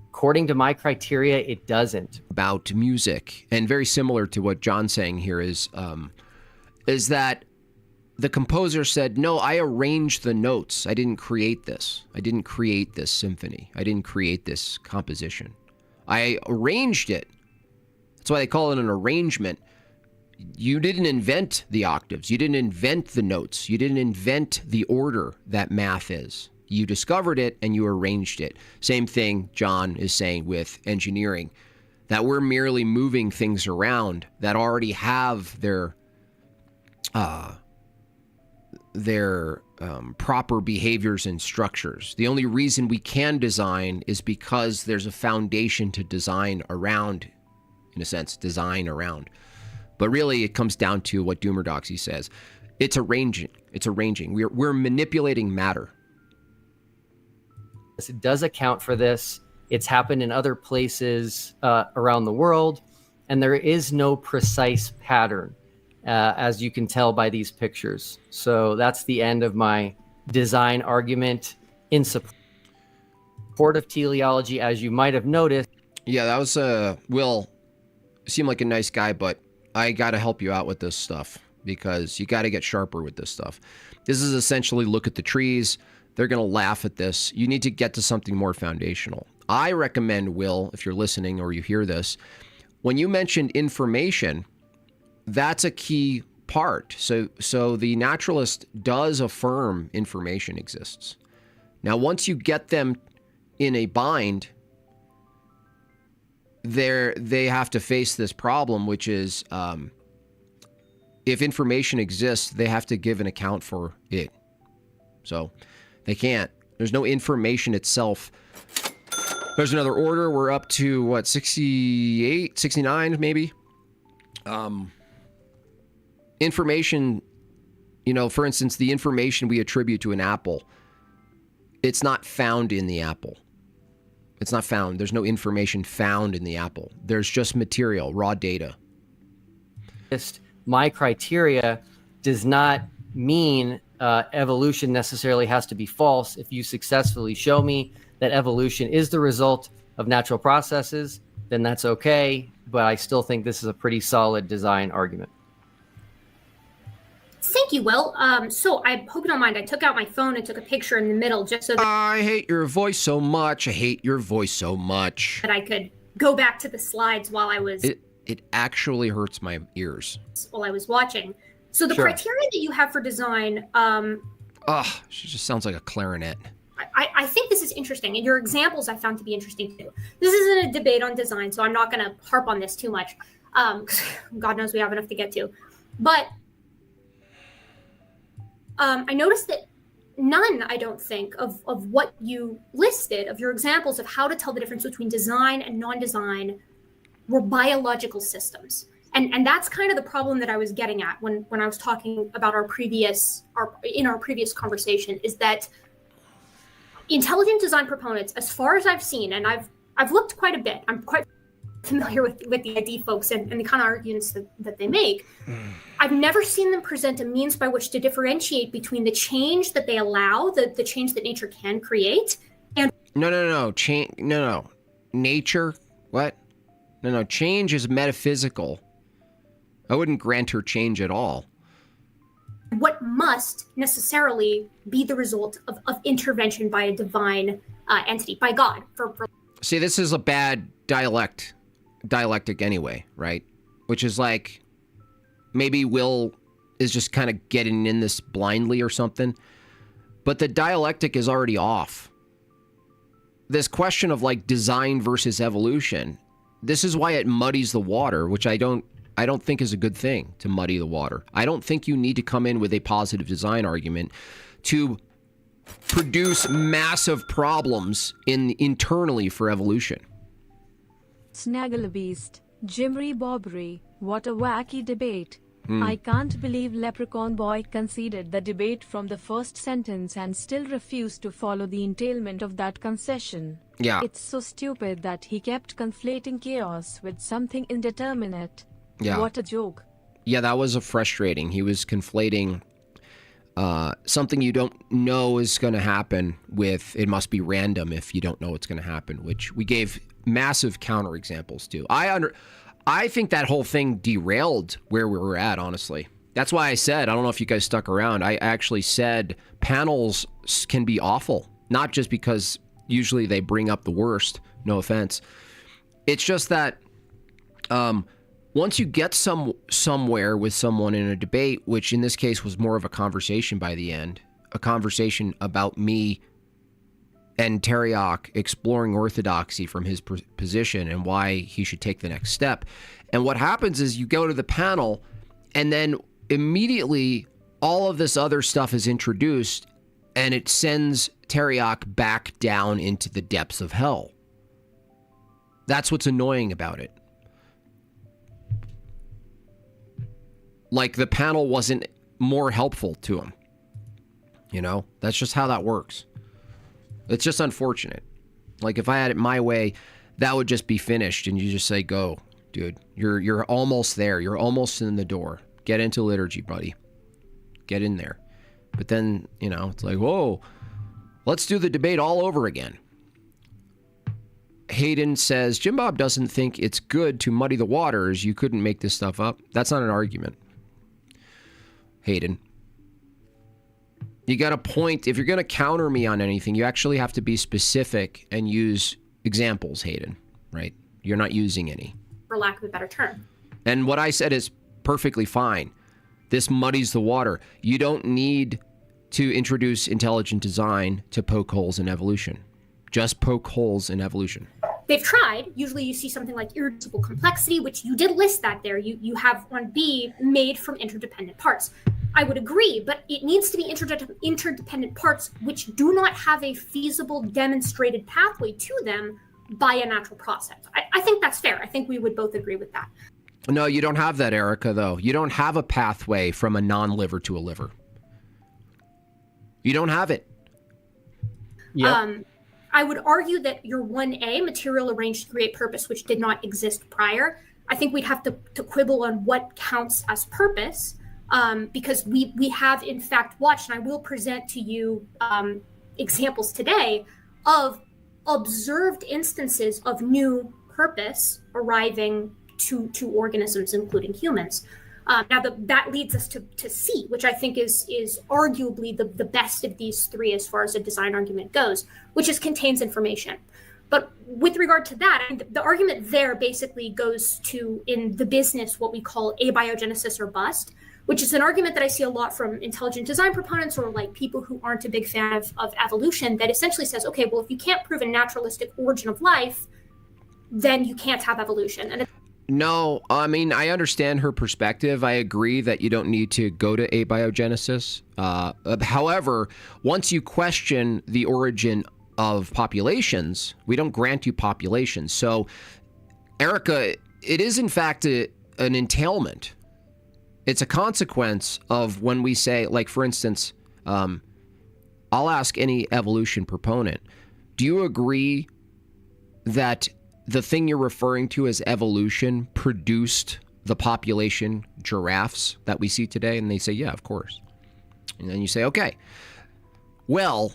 According to my criteria, it doesn't. About music, and very similar to what John's saying here is that the composer said, no, I arranged the notes. I didn't create this. I didn't create this symphony. I didn't create this composition. I arranged it. That's why they call it an arrangement. You didn't invent the octaves. You didn't invent the notes. You didn't invent the order that math is. You discovered it and you arranged it. Same thing John is saying with engineering, that we're merely moving things around that already have their proper behaviors and structures. The only reason we can design is because there's a foundation to design around, in a sense, design around. But really, it comes down to what Doomerdoxy says. It's arranging. It's arranging. We're manipulating matter. It does account for this. It's happened in other places around the world, and there is no precise pattern, as you can tell by these pictures. So that's the end of my design argument in support of teleology, as you might have noticed. Yeah, that was Will. Seemed like a nice guy, but I got to help you out with this stuff because you got to get sharper with this stuff. This is essentially look at the trees. They're going to laugh at this. You need to get to something more foundational. I recommend, Will, if you're listening or you hear this, when you mentioned information, that's a key part. So the naturalist does affirm information exists. Now, once you get them in a bind, they have to face this problem, which is if information exists, they have to give an account for it. So they can't. There's no information itself. There's another order. We're up to, what, 68, 69 maybe? Information, for instance, the information we attribute to an apple, it's not found in the apple. It's not found. There's no information found in the apple. There's just material, raw data. My criteria does not mean evolution necessarily has to be false. If you successfully show me that evolution is the result of natural processes, then that's okay. But I still think this is a pretty solid design argument. Thank you, Will. So I hope you don't mind. I took out my phone and took a picture in the middle just so that I hate your voice so much. I hate your voice so much. I could go back to the slides while I was It actually hurts my ears. while I was watching. So the Sure. criteria that you have for design, She just sounds like a clarinet. I think this is interesting, and your examples I found to be interesting too. This isn't a debate on design, so I'm not going to harp on this too much. 'Cause God knows we have enough to get to. But I noticed that none, I don't think, of what you listed, of your examples of how to tell the difference between design and non-design were biological systems. And that's kind of the problem that I was getting at when I was talking about our previous conversation, is that intelligent design proponents, as far as I've seen, and I've looked quite a bit, I'm quite familiar with the ID folks and the kind of arguments that they make. I've never seen them present a means by which to differentiate between the change that they allow, the change that nature can create, and No. Nature? What? No. Change is metaphysical. I wouldn't grant her change at all. what must necessarily be the result of intervention by a divine entity, by God. See, this is a bad dialectic anyway, right? Which is like, maybe Will is just kind of getting in this blindly or something. But the dialectic is already off. This question of like design versus evolution, this is why it muddies the water, which I don't think is a good thing, to muddy the water. I don't think you need to come in with a positive design argument to produce massive problems internally for evolution. Snagglebeast, Jimry Bobbery, what a wacky debate. I can't believe Leprechaun Boy conceded the debate from the first sentence and still refused to follow the entailment of that concession. Yeah. It's so stupid that he kept conflating chaos with something indeterminate. Yeah. What a joke. Yeah, that was frustrating. He was conflating something you don't know is going to happen with it must be random if you don't know what's going to happen, which we gave massive counterexamples to. I think that whole thing derailed where we were at, honestly. That's why I said, I don't know if you guys stuck around, I actually said panels can be awful, not just because usually they bring up the worst, no offense. It's just that once you get somewhere with someone in a debate, which in this case was more of a conversation by the end, a conversation about me and Teriak exploring orthodoxy from his position and why he should take the next step. And what happens is you go to the panel and then immediately all of this other stuff is introduced and it sends Teriak back down into the depths of hell. That's what's annoying about it. Like the panel wasn't more helpful to him. You know, that's just how that works. It's just unfortunate. Like if I had it my way, that would just be finished and you just say, go, dude, you're almost there. You're almost in the door. Get into liturgy, buddy. Get in there. But then, you know, it's like, whoa, let's do the debate all over again. Hayden says, Jim Bob doesn't think it's good to muddy the waters. You couldn't make this stuff up. That's not an argument. Hayden. You got to point, if you're going to counter me on anything, you actually have to be specific and use examples, Hayden, right? You're not using any. For lack of a better term. And what I said is perfectly fine. This muddies the water. You don't need to introduce intelligent design to poke holes in evolution. Just poke holes in evolution. They've tried. Usually you see something like irreducible complexity, which you did list that there. You have on B made from interdependent parts. I would agree, but it needs to be interdependent parts which do not have a feasible demonstrated pathway to them by a natural process. I think that's fair. I think we would both agree with that. No, you don't have that, Erica, though. You don't have a pathway from a non-liver to a liver. You don't have it. Yep. I would argue that your 1A, material arranged to create purpose, which did not exist prior, I think we'd have to quibble on what counts as purpose. Because we have in fact watched, and I will present to you examples today of observed instances of new purpose arriving to organisms, including humans. Now that leads us to C, which I think is arguably the best of these three as far as a design argument goes, which is contains information. But with regard to that, the argument there basically goes to, in the business, what we call abiogenesis or bust, which is an argument that I see a lot from intelligent design proponents or like people who aren't a big fan of evolution, that essentially says, okay, well, if you can't prove a naturalistic origin of life, then you can't have evolution. And no, I mean, I understand her perspective. I agree that you don't need to go to abiogenesis. However, once you question the origin of populations, we don't grant you populations. So, Erica, it is in fact an entailment. It's a consequence of when we say, like, for instance, I'll ask any evolution proponent, do you agree that the thing you're referring to as evolution produced the population giraffes that we see today? And they say, yeah, of course. And then you say, okay, well,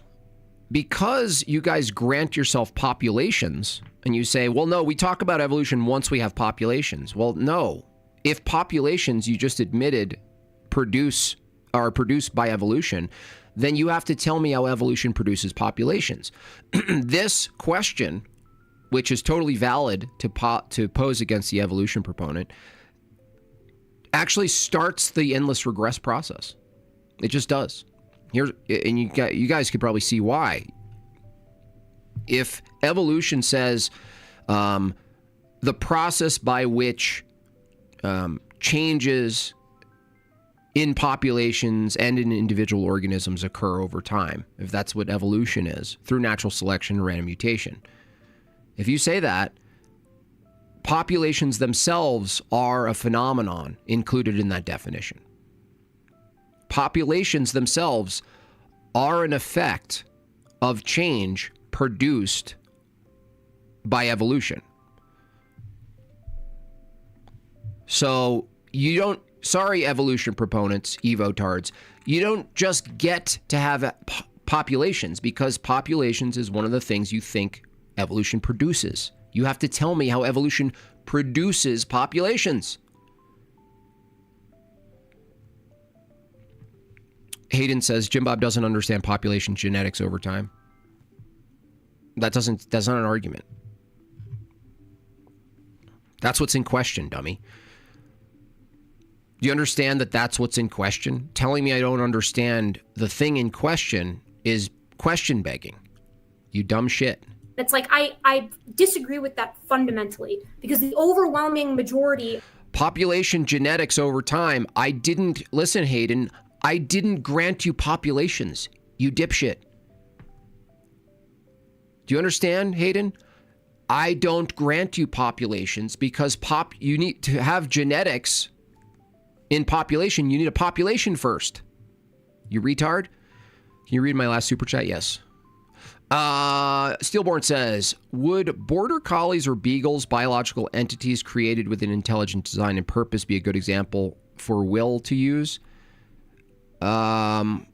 because you guys grant yourself populations and you say, well, no, we talk about evolution once we have populations. Well, no. If populations you just admitted are produced by evolution, then you have to tell me how evolution produces populations. This question, which is totally valid to pose against the evolution proponent, actually starts the endless regress process. It just does. And you guys could probably see why. If evolution says the process by which changes in populations and in individual organisms occur over time, if that's what evolution is, through natural selection and random mutation. If you say that, populations themselves are a phenomenon included in that definition. Populations themselves are an effect of change produced by evolution. So you don't, sorry, evolution proponents, evotards, you don't just get to have populations because populations is one of the things you think evolution produces. You have to tell me how evolution produces populations. Hayden says Jim Bob doesn't understand population genetics over time. That's not an argument. That's what's in question, dummy. Do you understand that that's what's in question? Telling me I don't understand the thing in question is question begging. You dumb shit. It's like I disagree with that fundamentally because the overwhelming majority. Population genetics over time. I didn't, listen, Hayden, I didn't grant you populations, you dipshit. Do you understand, Hayden? I don't grant you populations because you need to have genetics in population. You need a population first. You retard? Can you read my last super chat? Yes. Steelborn says, would border collies or beagles, biological entities created with an intelligent design and purpose, be a good example for Will to use? Well,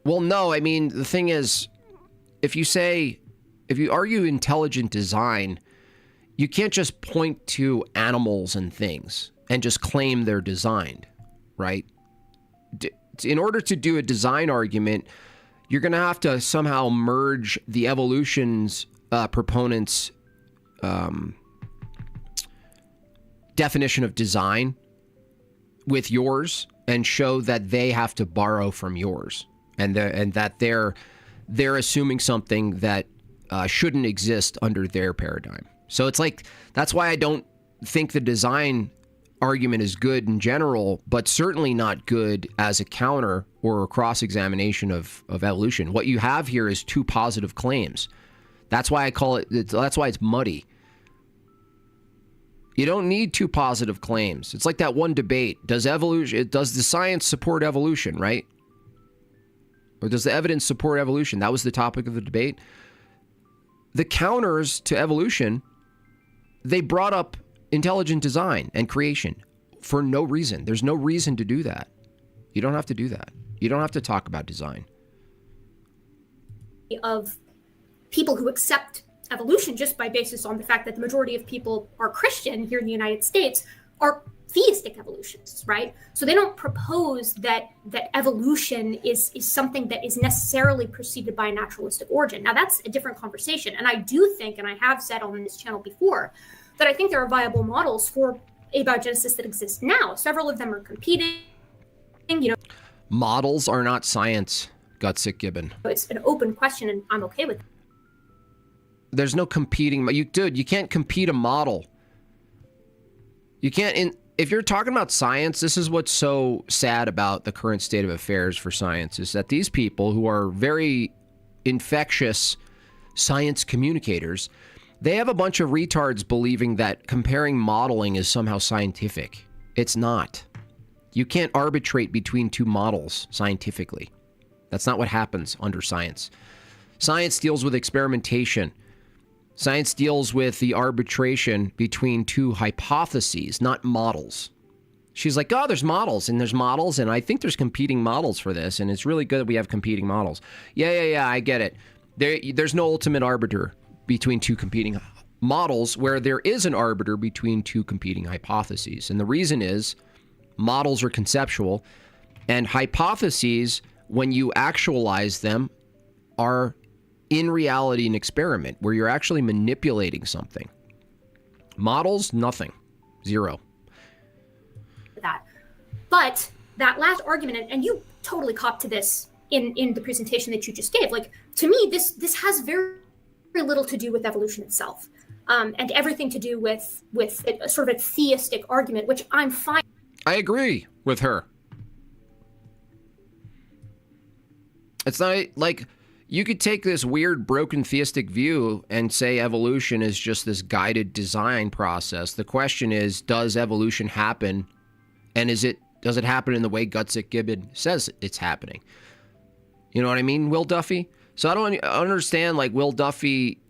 no. I mean, the thing is, if you argue intelligent design, you can't just point to animals and things and just claim they're designed, right? In order to do a design argument, you're going to have to somehow merge the evolution's proponents' definition of design with yours and show that they have to borrow from yours and that they're assuming something that shouldn't exist under their paradigm. So it's like, that's why I don't think the design argument is good in general, but certainly not good as a counter or a cross-examination of evolution. What you have here is two positive claims. That's why I call it, that's why it's muddy. You don't need two positive claims. It's like that one debate. Does the science support evolution, right? Or does the evidence support evolution? That was the topic of the debate. The counters to evolution, they brought up intelligent design and creation for no reason. There's no reason to do that. You don't have to do that. You don't have to talk about design. Of people who accept evolution just by basis on the fact that the majority of people are Christian here in the United States are theistic evolutionists, right? So they don't propose that evolution is something that is necessarily preceded by a naturalistic origin. Now that's a different conversation. And I do think, and I have said on this channel before, that I think there are viable models for abiogenesis that exist now. Several of them are competing, Models are not science, Gutsick Gibbon. It's an open question and I'm okay with it. There's no competing. You can't compete a model. You can't, if you're talking about science, this is what's so sad about the current state of affairs for science, is that these people who are very infectious science communicators, they have a bunch of retards believing that comparing modeling is somehow scientific. It's not. You can't arbitrate between two models scientifically. That's not what happens under science. Science deals with experimentation. Science deals with the arbitration between two hypotheses, not models. She's like, oh, there's models, and I think there's competing models for this, and it's really good that we have competing models. Yeah, I get it. There's no ultimate arbiter between two competing models where there is an arbiter between two competing hypotheses. And the reason is models are conceptual, and hypotheses, when you actualize them, are in reality an experiment where you're actually manipulating something. Models, nothing. Zero. But that last argument, and you totally copped to this in the presentation that you just gave, like, to me, this has very, very little to do with evolution itself, and everything to do with a sort of a theistic argument, which I'm fine. I agree with her. It's not like, You could take this weird broken theistic view and say evolution is just this guided design process. The question is, does evolution happen? And does it happen in the way Gutsick Gibbon says it's happening? You know what I mean, Will Duffy? So I don't understand, like, Will Duffy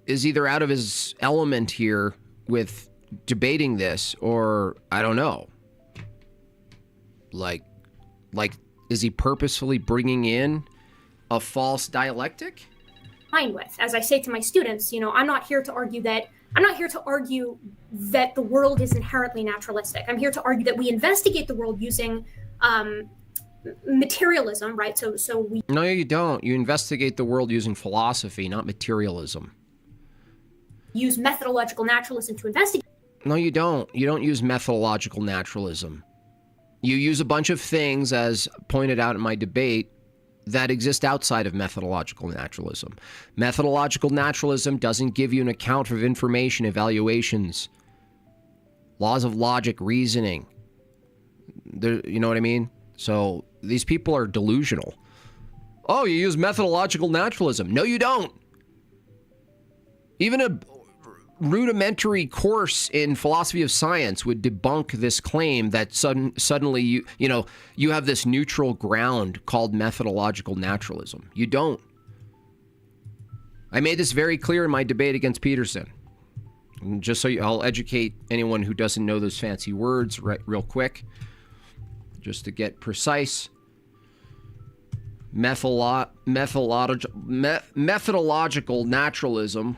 is either out of his element here with debating this, or I don't know. Like, is he purposefully bringing in a false dialectic? Fine with. As I say to my students, I'm not here to argue that the world is inherently naturalistic. I'm here to argue that we investigate the world using materialism, right? So we. No, you don't. You investigate the world using philosophy, not materialism. Use methodological naturalism to investigate. No, you don't. You don't use methodological naturalism. You use a bunch of things, as pointed out in my debate, that exist outside of methodological naturalism. Methodological naturalism doesn't give you an account of information, evaluations, laws of logic, reasoning. You know what I mean? So these people are delusional. Oh, you use methodological naturalism. No, you don't. Even a rudimentary course in philosophy of science would debunk this claim that suddenly you have this neutral ground called methodological naturalism. You don't. I made this very clear in my debate against Peterson. And just so I'll educate anyone who doesn't know those fancy words real quick, just to get precise. Methodological naturalism.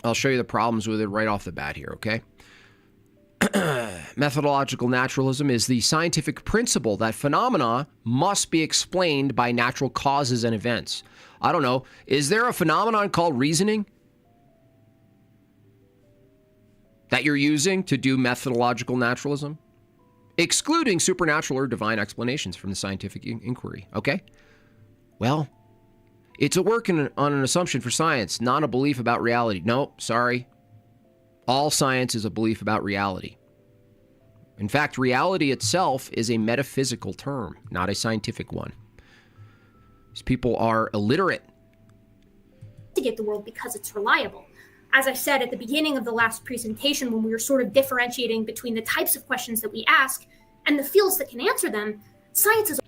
I'll show you the problems with it right off the bat here, okay? Methodological naturalism is the scientific principle that phenomena must be explained by natural causes and events. I don't know. Is there a phenomenon called reasoning that you're using to do methodological naturalism? Excluding supernatural or divine explanations from the scientific inquiry, okay? Well, it's a work on an assumption for science, not a belief about reality. No, sorry. All science is a belief about reality. In fact, reality itself is a metaphysical term, not a scientific one. These people are illiterate. To get the world because it's reliable. As I said at the beginning of the last presentation, when we were sort of differentiating between the types of questions that we ask and the fields that can answer them, science is.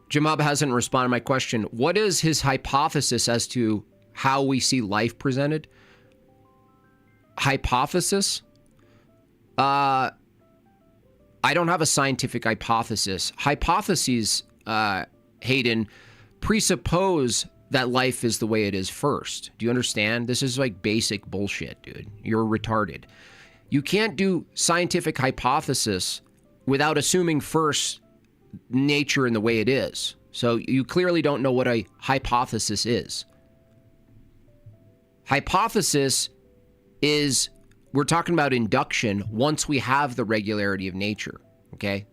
Jamab hasn't responded to my question. What is his hypothesis as to how we see life presented? Hypothesis? I don't have a scientific hypothesis. Hypotheses, Hayden, presuppose that life is the way it is first. Do you understand? This is like basic bullshit, dude. You're retarded. You can't do scientific hypothesis without assuming first nature in the way it is. So you clearly don't know what a hypothesis is. Hypothesis is, we're talking about induction once we have the regularity of nature, okay?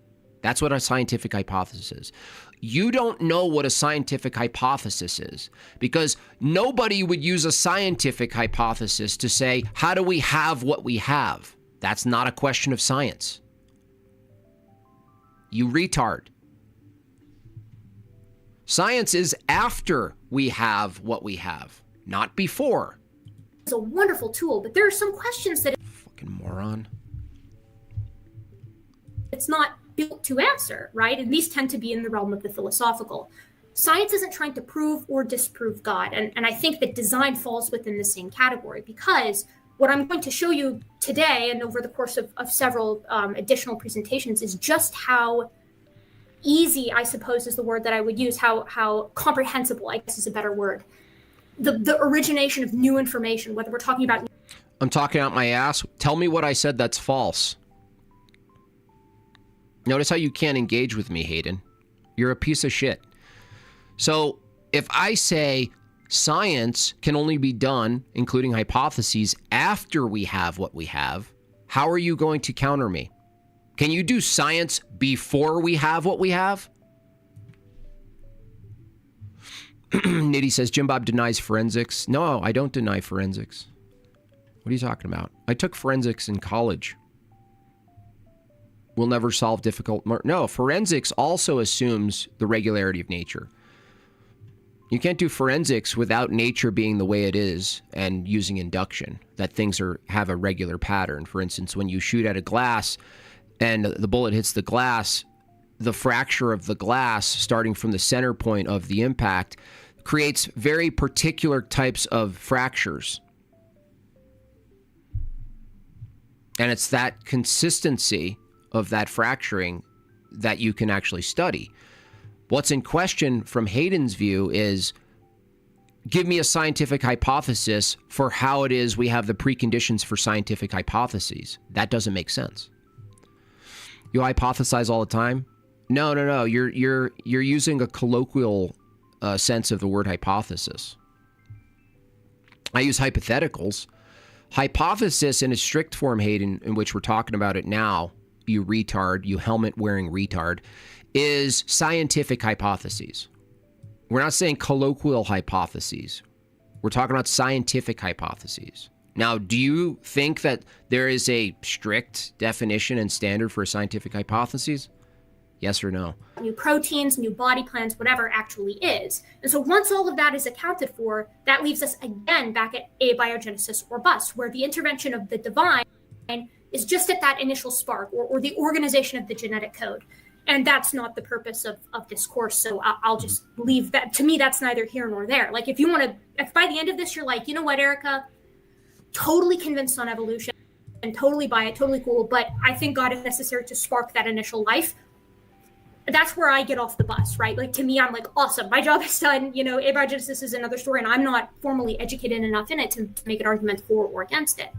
That's what a scientific hypothesis is. You don't know what a scientific hypothesis is because nobody would use a scientific hypothesis to say, how do we have what we have? That's not a question of science. You retard. Science is after we have what we have, not before. It's a wonderful tool, but there are some questions that fucking moron. It's not built to answer, right? And these tend to be in the realm of the philosophical. Science isn't trying to prove or disprove God. And I think that design falls within the same category because what I'm going to show you today and over the course of several additional presentations is just how easy, I suppose is the word that I would use, how comprehensible, I guess is a better word, the origination of new information, whether we're talking about... I'm talking out my ass. Tell me what I said that's false. Notice how you can't engage with me, Hayden. You're a piece of shit. So if I say science can only be done, including hypotheses, after we have what we have, how are you going to counter me? Can you do science before we have what we have? Nitty says, Jim Bob denies forensics. No, I don't deny forensics. What are you talking about? I took forensics in college. will never solve difficult no, forensics also assumes the regularity of nature. You can't do forensics without nature being the way it is and using induction, that things have a regular pattern. For instance, when you shoot at a glass and the bullet hits the glass, the fracture of the glass starting from the center point of the impact creates very particular types of fractures. And it's that consistency of that fracturing that you can actually study. What's in question from Hayden's view is, give me a scientific hypothesis for how it is we have the preconditions for scientific hypotheses. That doesn't make sense. You hypothesize all the time? No. You're using a colloquial sense of the word hypothesis. I use hypotheticals. Hypothesis in a strict form, Hayden, in which we're talking about it now, you retard, you helmet-wearing retard, is scientific hypotheses. We're not saying colloquial hypotheses. We're talking about scientific hypotheses. Now, do you think that there is a strict definition and standard for a scientific hypothesis? Yes or no? New proteins, new body plans, whatever actually is. And so once all of that is accounted for, that leaves us again back at abiogenesis or bust, where the intervention of the divine is just at that initial spark or the organization of the genetic code. And that's not the purpose of this course. So I'll just leave that. To me, that's neither here nor there. Like, if by the end of this, you're like, you know what, Erica, totally convinced on evolution and totally buy it, totally cool. But I think God is necessary to spark that initial life. That's where I get off the bus, right? Like, to me, I'm like, awesome, my job is done. You know, abiogenesis is another story, and I'm not formally educated enough in it to make an argument for or against it.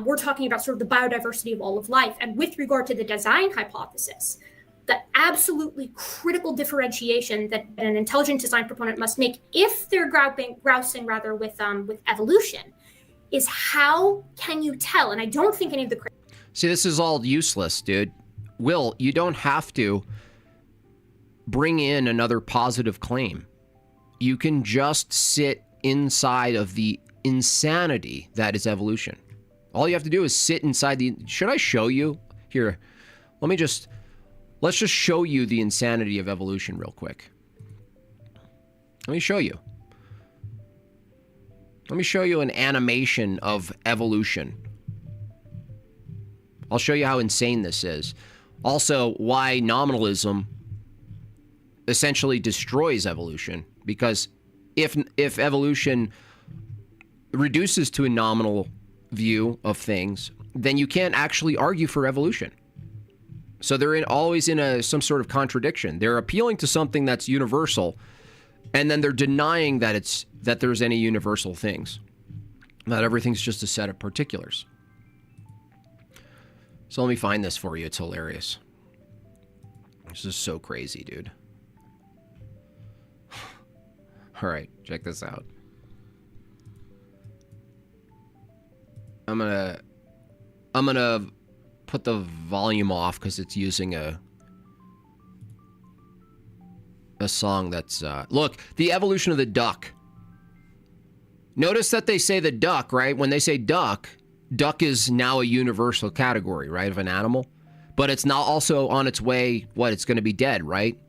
We're talking about sort of the biodiversity of all of life. And with regard to the design hypothesis, the absolutely critical differentiation that an intelligent design proponent must make if they're grousing with evolution is, how can you tell? And I don't think any of the... See, this is all useless, dude. Will, you don't have to bring in another positive claim. You can just sit inside of the insanity that is evolution. All you have to do is sit inside the... Should I show you? Here, let's just show you the insanity of evolution real quick. Let me show you. Let me show you an animation of evolution. I'll show you how insane this is. Also, why nominalism essentially destroys evolution. Because if evolution reduces to a nominal view of things, then you can't actually argue for evolution. So they're always in some sort of contradiction. They're appealing to something that's universal, and then they're denying that there's any universal things. That everything's just a set of particulars. So let me find this for you. It's hilarious. This is so crazy, dude. All right, check this out. I'm gonna put the volume off because it's using a song that's look, the evolution of the duck. Notice that they say the duck, right? When they say duck is now a universal category, right, of an animal, but it's not also on its way, it's going to be dead, right?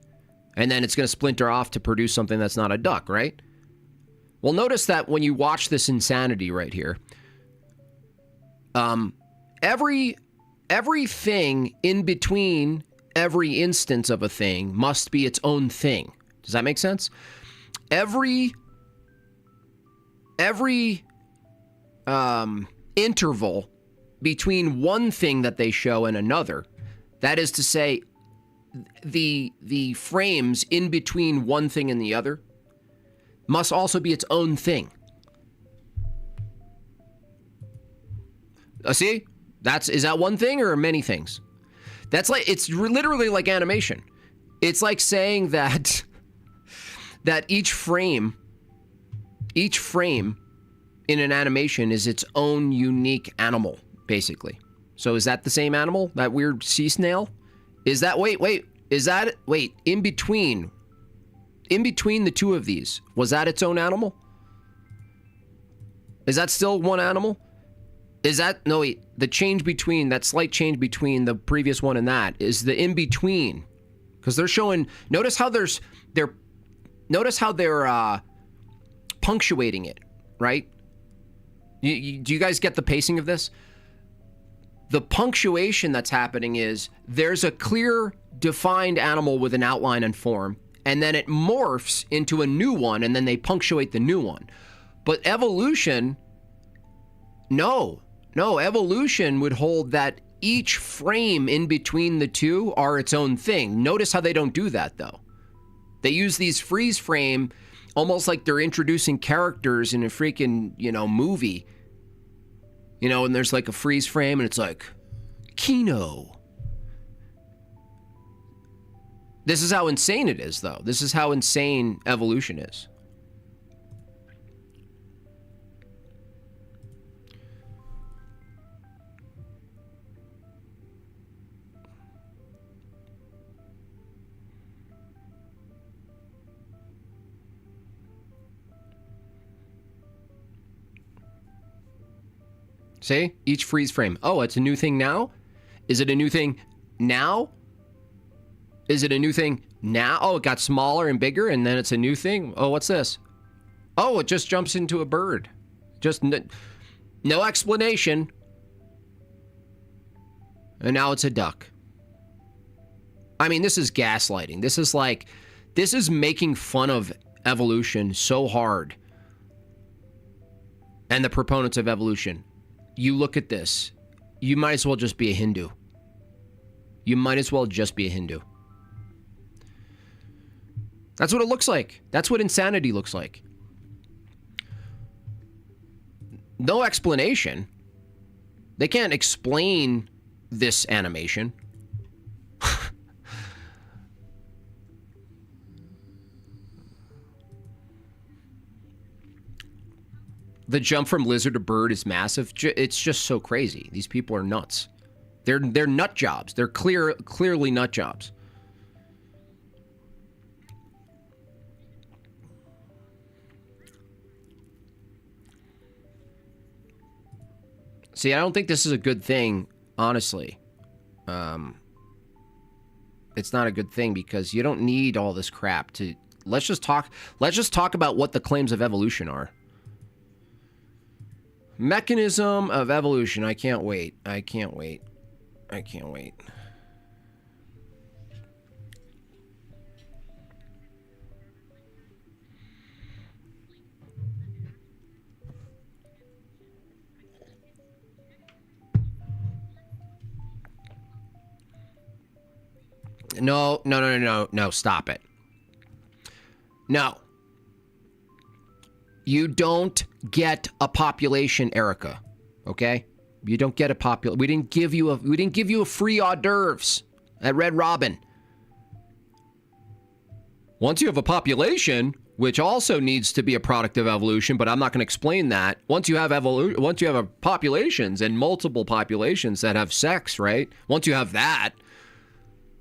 And then it's going to splinter off to produce something that's not a duck, right? Well, notice that when you watch this insanity right here, everything in between every instance of a thing must be its own thing. Does that make sense? Every interval between one thing that they show and another, that is to say, the frames in between one thing and the other, must also be its own thing. See? Is that one thing or many things? It's literally like animation. It's like saying that each frame in an animation is its own unique animal, basically. So is that the same animal? That weird sea snail? Is that, in between the two of these, was that its own animal? Is that still one animal? Is that, no wait, the change between, that slight change between the previous one and that is the in between. Because they're showing, notice how they're punctuating it, right? Do you guys get the pacing of this? The punctuation that's happening is there's a clear, defined animal with an outline and form, and then it morphs into a new one, and then they punctuate the new one. But evolution, no, evolution would hold that each frame in between the two are its own thing. Notice how they don't do that, though. They use these freeze frame almost like they're introducing characters in a freaking, movie. And there's like a freeze frame and it's like, Kino. This is how insane it is, though. This is how insane evolution is. See? Each freeze frame. Oh, it's a new thing now? Is it a new thing now? Is it a new thing now? Oh, it got smaller and bigger, and then it's a new thing? Oh, what's this? Oh, it just jumps into a bird. Just no explanation. And now it's a duck. I mean, this is gaslighting. This is making fun of evolution so hard. And the proponents of evolution. You look at this, you might as well just be a Hindu. You might as well just be a Hindu. That's what it looks like. That's what insanity looks like. No explanation. They can't explain this animation. The jump from lizard to bird is massive. It's just so crazy. These people are nuts. They're nut jobs. They're clearly nut jobs. See, I don't think this is a good thing, honestly. It's not a good thing because you don't need all this crap to. Let's just talk about what the claims of evolution are. Mechanism of evolution. I can't wait. No, stop it. No. You don't get a population, Erica. Okay? You don't get a population. We didn't give you a free hors d'oeuvres at Red Robin. Once you have a population, which also needs to be a product of evolution, but I'm not going to explain that. Once you have populations and multiple populations that have sex, right? Once you have that,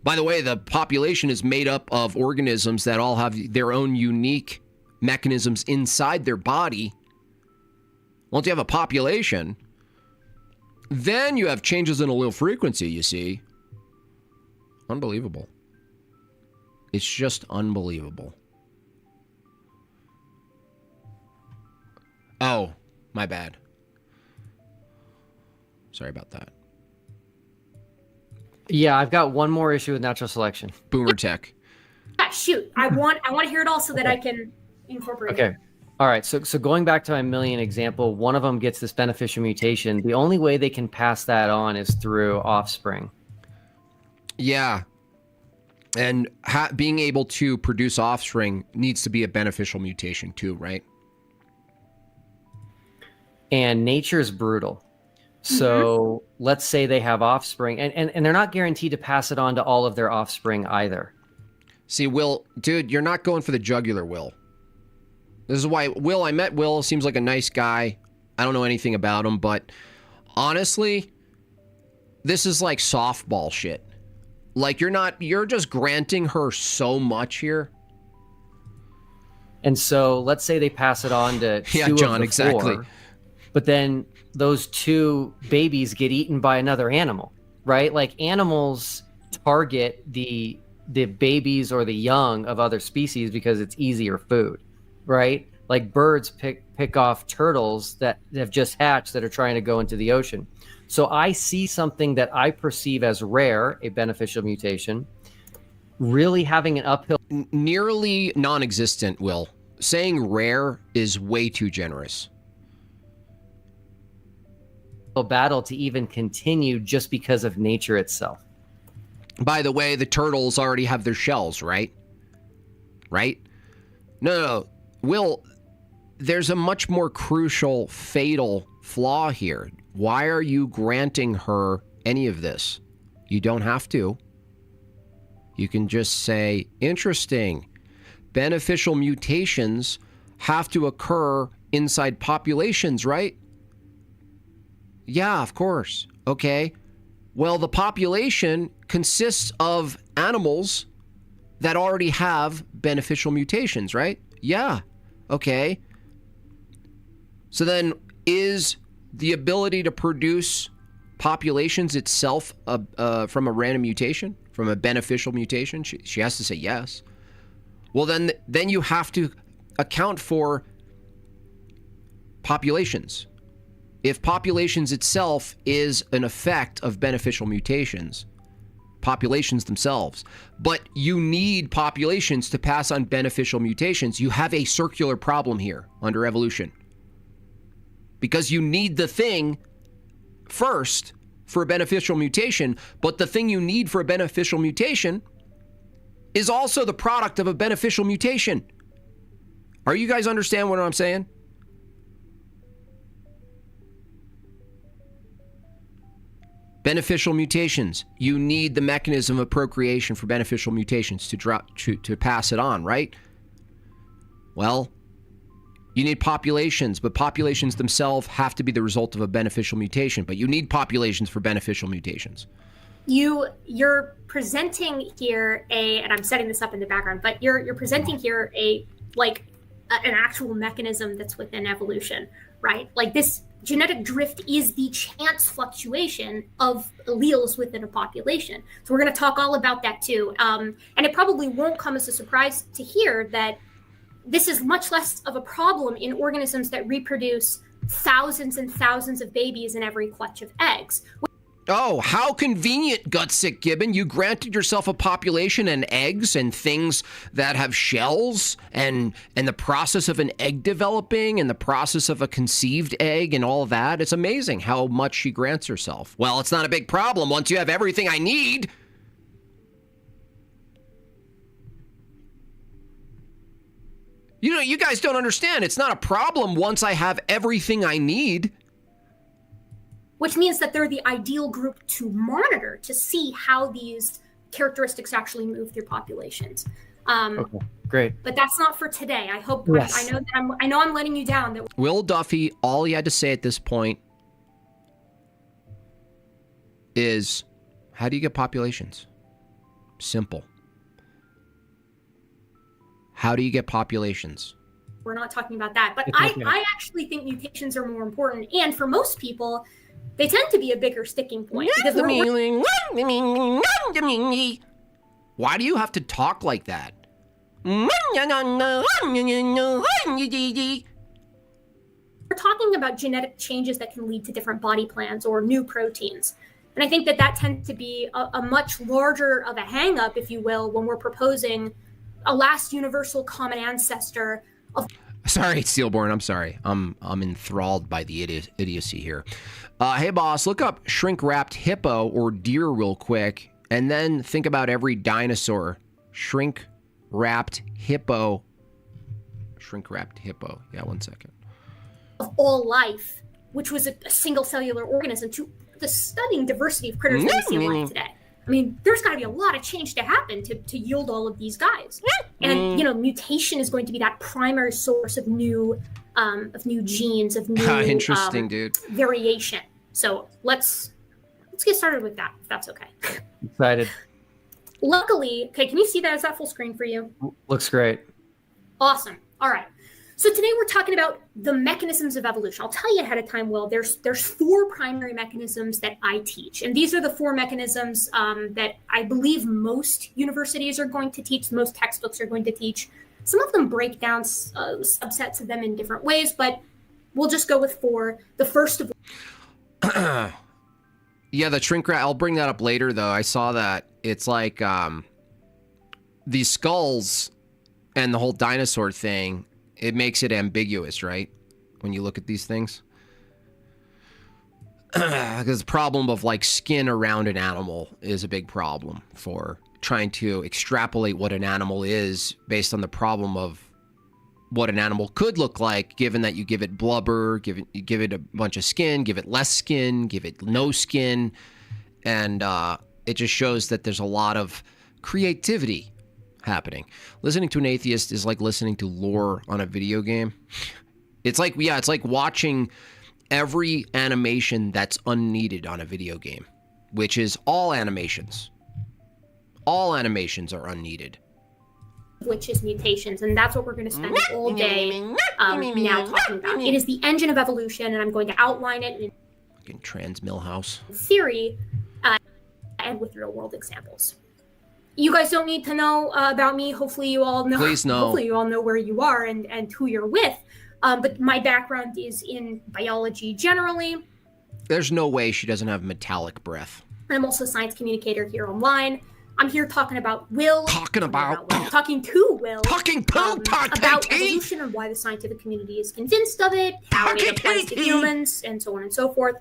by the way, the population is made up of organisms that all have their own unique mechanisms inside their body. Once you have a population, then you have changes in allele frequency, you see. Unbelievable. It's just unbelievable. Oh, my bad. Sorry about that. Yeah, I've got one more issue with natural selection. Boomer tech. Yeah, shoot. I want to hear it all so that I can incorporate it. Okay. All right. So going back to my million example, one of them gets this beneficial mutation. The only way they can pass that on is through offspring. Yeah. And being able to produce offspring needs to be a beneficial mutation too, right? And nature's brutal. So let's say they have offspring, and they're not guaranteed to pass it on to all of their offspring either. See, Will, dude, you're not going for the jugular, Will. This is why, Will, I met Will, seems like a nice guy. I don't know anything about him, but honestly, this is like softball shit. Like, you're just granting her so much here. And so let's say they pass it on to yeah, two John, of the exactly. four. but then those two babies get eaten by another animal, right? Like animals target the babies or the young of other species because it's easier food, right? Like birds pick off turtles that have just hatched that are trying to go into the ocean. So I see something that I perceive as rare, a beneficial mutation, really having an uphill Nearly non-existent, Will. Saying rare is way too generous. battle to even continue just because of nature itself. By the way, the turtles already have their shells, right? Right? No. Will, there's a much more crucial, fatal flaw here. Why are you granting her any of this? You don't have to. You can just say, interesting. Beneficial mutations have to occur inside populations, right? Yeah, of course. Okay. Well, the population consists of animals that already have beneficial mutations, right? Yeah. Okay. So then is the ability to produce populations itself from a random mutation, from a beneficial mutation? She has to say yes. Well, then you have to account for populations. If populations itself is an effect of beneficial mutations, populations themselves, but you need populations to pass on beneficial mutations, you have a circular problem here under evolution. Because you need the thing first for a beneficial mutation, but the thing you need for a beneficial mutation is also the product of a beneficial mutation. Are you guys understand what I'm saying? Beneficial mutations. You need the mechanism of procreation for beneficial mutations to pass it on, right? Well, you need populations, but populations themselves have to be the result of a beneficial mutation, but you need populations for beneficial mutations. You're presenting here and I'm setting this up in the background, but you're presenting here an actual mechanism that's within evolution, right? Like this genetic drift is the chance fluctuation of alleles within a population. So we're going to talk all about that too. And it probably won't come as a surprise to hear that this is much less of a problem in organisms that reproduce thousands and thousands of babies in every clutch of eggs. Oh, how convenient, Gutsick Gibbon. You granted yourself a population and eggs and things that have shells and the process of an egg developing and the process of a conceived egg and all that. It's amazing how much she grants herself. Well, it's not a big problem once you have everything I need. You know, you guys don't understand. It's not a problem once I have everything I need. Which means that they're the ideal group to monitor to see how these characteristics actually move through populations. Okay, great. But that's not for today. I hope. Yes. I know I'm letting you down. Will Duffy, all he had to say at this point is, how do you get populations? Simple. How do you get populations? We're not talking about that. But I actually think mutations are more important. And for most people, they tend to be a bigger sticking point. Because why do you have to talk like that? We're talking about genetic changes that can lead to different body plans or new proteins. And I think that tends to be a much larger of a hang-up, if you will, when we're proposing a last universal common ancestor of... Sorry, Steelborn, I'm sorry. I'm enthralled by the idiocy here. Hey, boss, look up shrink-wrapped hippo or deer real quick, and then think about every dinosaur. Shrink-wrapped hippo. Shrink-wrapped hippo. Yeah, 1 second. Of all life, which was a single cellular organism, to the stunning diversity of critters that we see alive today. I mean, there's got to be a lot of change to happen to yield all of these guys. And, mutation is going to be that primary source of new genes, of new interesting, dude. Variation. So let's get started with that, if that's okay. Excited. Luckily, okay, can you see that? Is that full screen for you? Looks great. Awesome. All right. So today we're talking about the mechanisms of evolution. I'll tell you ahead of time, Will, there's 4 primary mechanisms that I teach. And these are the 4 mechanisms that I believe most universities are going to teach, most textbooks are going to teach. Some of them break down subsets of them in different ways, but we'll just go with 4. The first of Yeah, the shrink wrap, I'll bring that up later, though. I saw that. It's like these skulls and the whole dinosaur thing, it makes it ambiguous, right? When you look at these things. Because the problem of like skin around an animal is a big problem for trying to extrapolate what an animal is based on the problem of what an animal could look like, given that you give it blubber, give it a bunch of skin, give it less skin, give it no skin, and it just shows that there's a lot of creativity happening. Listening to an atheist is like listening to lore on a video game. It's like watching every animation that's unneeded on a video game, which is all animations. All animations are unneeded. Which is mutations, and that's what we're going to spend all day now talking about. It is the engine of evolution, and I'm going to outline it in Trans Millhouse theory and with real-world examples. You guys don't need to know about me. Hopefully, you all know. Please know. Hopefully, you all know where you are and who you're with. But my background is in biology generally. There's no way she doesn't have metallic breath. I'm also a science communicator here online. I'm here talking about Will. Talking to Will. About evolution and why the scientific community is convinced of it, how it applies to humans, and so on and so forth.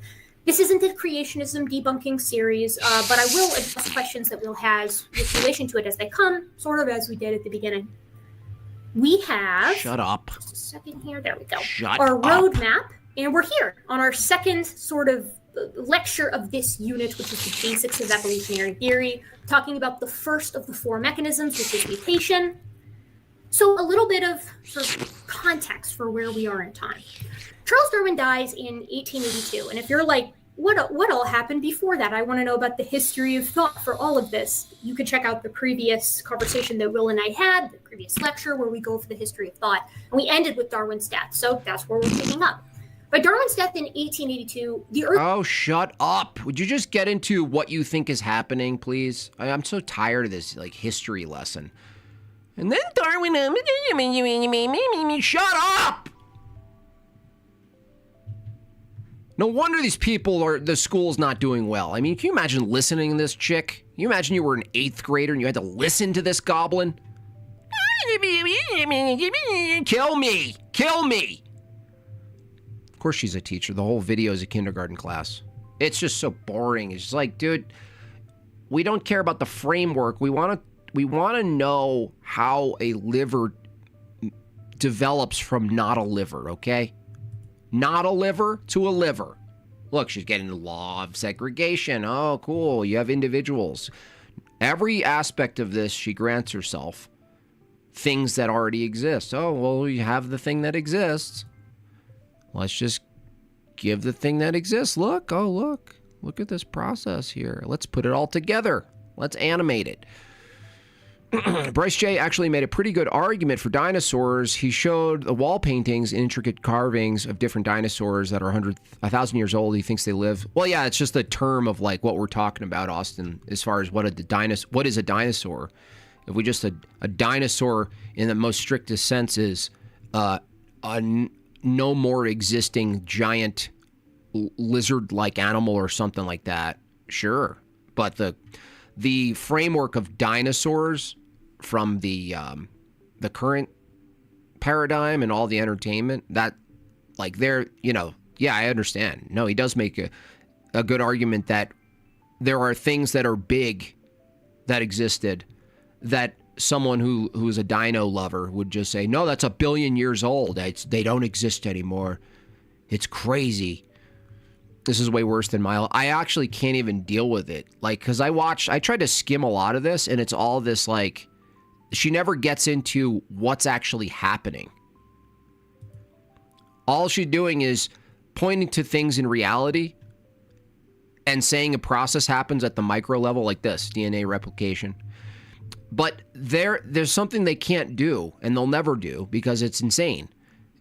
This isn't a creationism debunking series, but I will address questions that Will has with relation to it as they come, sort of as we did at the beginning. We have... Shut up. Just a second here. There we go. Shut our up. roadmap, and we're here on our second sort of lecture of this unit, which is the basics of evolutionary theory, talking about the first of the 4 mechanisms, which is mutation. So a little bit of sort of context for where we are in time. Charles Darwin dies in 1882, and if you're like, what all happened before that? I want to know about the history of thought for all of this. You can check out the previous conversation that Will and I had, the previous lecture, where we go over the history of thought, and we ended with Darwin's death, so that's where we're picking up. By Darwin's death in 1882, the Earth... Oh, shut up. Would you just get into what you think is happening, please? I'm so tired of this, like, history lesson. And then Darwin... Shut up! No wonder these people are... The school's not doing well. I mean, can you imagine listening to this chick? Can you imagine you were an 8th grader and you had to listen to this goblin? Kill me! Kill me! Of course she's a teacher. The whole video is a kindergarten class. It's just so boring. It's just like, dude, we don't care about the framework. We want to know how a liver develops from not a liver, okay? Not a liver to a liver. Look, she's getting the law of segregation. Oh, cool. You have individuals. Every aspect of this, she grants herself things that already exist. Oh, well, you have the thing that exists. Let's just give the thing that exists. Look, oh, look. Look at this process here. Let's put it all together. Let's animate it. Bryce J. actually made a pretty good argument for dinosaurs. He showed the wall paintings and intricate carvings of different dinosaurs that are 1,000 years old. He thinks they live. Well, yeah, it's just a term of like what we're talking about, Austin, as far as what is a dinosaur. If we just a dinosaur in the most strictest sense is no more existing giant lizard-like animal or something like that, sure. But the framework of dinosaurs from the current paradigm and all the entertainment, that, like, they're, yeah, I understand. No, he does make a good argument that there are things that are big that existed that someone who's a dino lover would just say, no, that's 1 billion years old. They don't exist anymore. It's crazy. This is way worse than I actually can't even deal with it. Like, because I tried to skim a lot of this, and it's all this, like, she never gets into what's actually happening. All she's doing is pointing to things in reality and saying a process happens at the micro level like this, DNA replication. But there's something they can't do, and they'll never do, because it's insane.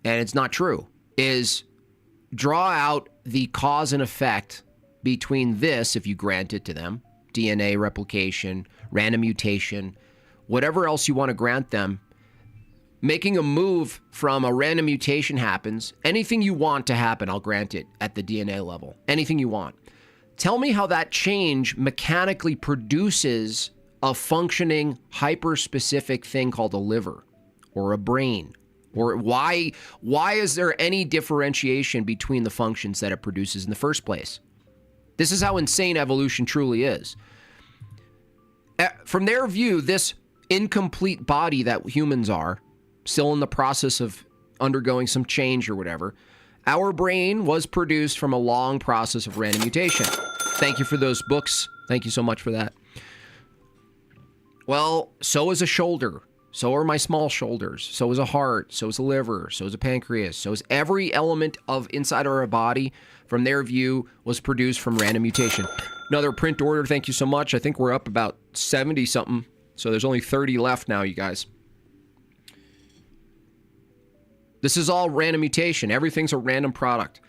and it's not true, is draw out the cause and effect between this, if you grant it to them, DNA replication, random mutation, whatever else you want to grant them, making a move from a random mutation happens. Anything you want to happen, I'll grant it at the DNA level. Anything you want. Tell me how that change mechanically produces a functioning, hyper-specific thing called a liver or a brain. Or why is there any differentiation between the functions that it produces in the first place? This is how insane evolution truly is. From their view, this incomplete body that humans are, still in the process of undergoing some change or whatever, our brain was produced from a long process of random mutation. Thank you for those books. Thank you so much for that. Well, so is a shoulder. So are my small shoulders. So is a heart. So is a liver. So is a pancreas. So is every element of inside our body, from their view, was produced from random mutation. Another print order. Thank you so much. I think we're up about 70 something. So there's only 30 left now, you guys. This is all random mutation. Everything's a random product.